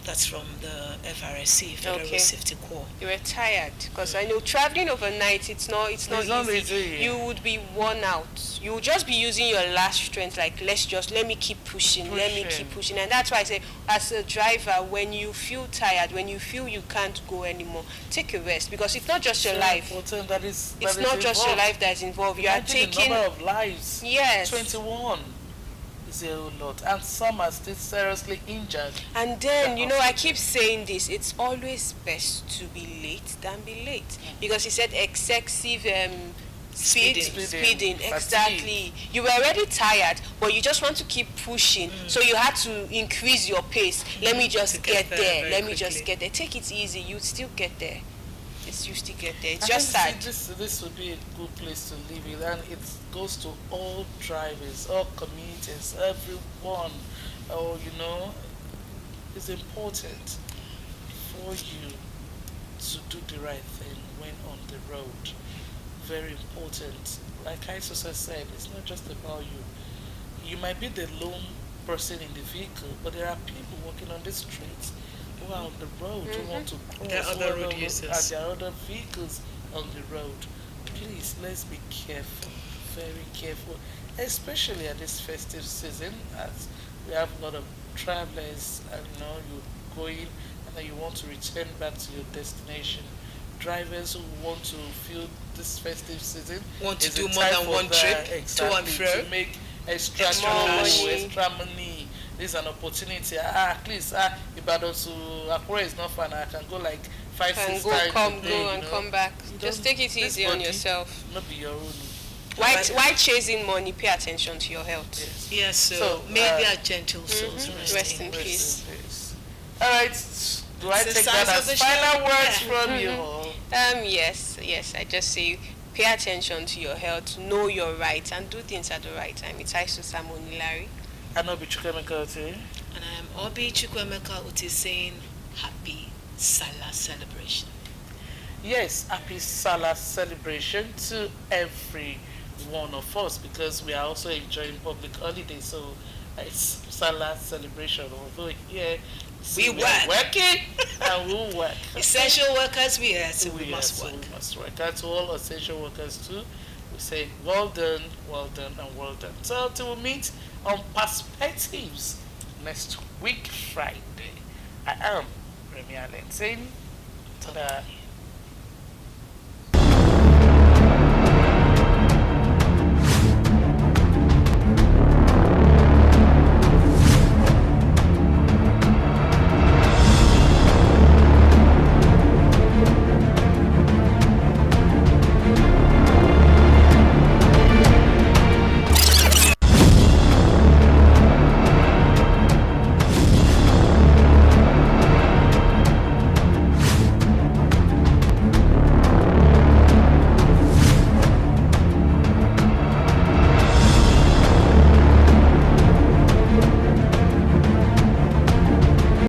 That's from the FRSC, Federal Road Safety Corps. You were tired because I know traveling overnight it's not easy. You would be worn out. You would just be using your last strength, like let me keep pushing, and that's why I say as a driver, when you feel tired, when you feel you can't go anymore, take a rest because it's not just your life. It's not just your life that's involved. You are taking the number of lives. Yes. 21. A whole lot, and some are still seriously injured. And then I keep saying this, it's always best to be late than be late because he said excessive speeding exactly. You were already tired but you just want to keep pushing, so you had to increase your pace. Let me just get there, take it easy, you still get there. You still get there. It's just sad. This would be a good place to leave it, and it goes to all drivers, all commuters, everyone. It's important for you to do the right thing when on the road. Very important. Like I also said, it's not just about you. You might be the lone person in the vehicle, but there are people walking on the streets who are on the road, who want to cross. There are other road users. And there are other vehicles on the road. Please, let's be careful, very careful, especially at this festive season, as we have a lot of travelers, and you're going and then you want to return back to your destination. Drivers who want to feel this festive season want to do more than one trip to and fro, to make extra money. This is an opportunity. At least Ibadan to Akure is not fun. I can go like 5-6 times a day, come back. Just take it easy on yourself. Not be your own. Why chasing money? Pay attention to your health. Yes, so may their gentle souls Rest in peace. All right. Do I take that as final words from you? Yes. I just say pay attention to your health, know your rights, and do things at the right time. It's Aisu Samoni Larry. And Obi Chukwemeka Uti. And I am Obi Chukwemeka Uti saying happy Salah celebration. Yes, happy Salah celebration to every one of us, because we are also enjoying public holiday. So it's Salah celebration. Although here we are working and we'll work. Essential workers we are, so we must work. We must work. And to all essential workers too, we say well done, and well done. So till we meet on Perspectives next week Friday. I am Remy Allen saying ta-da.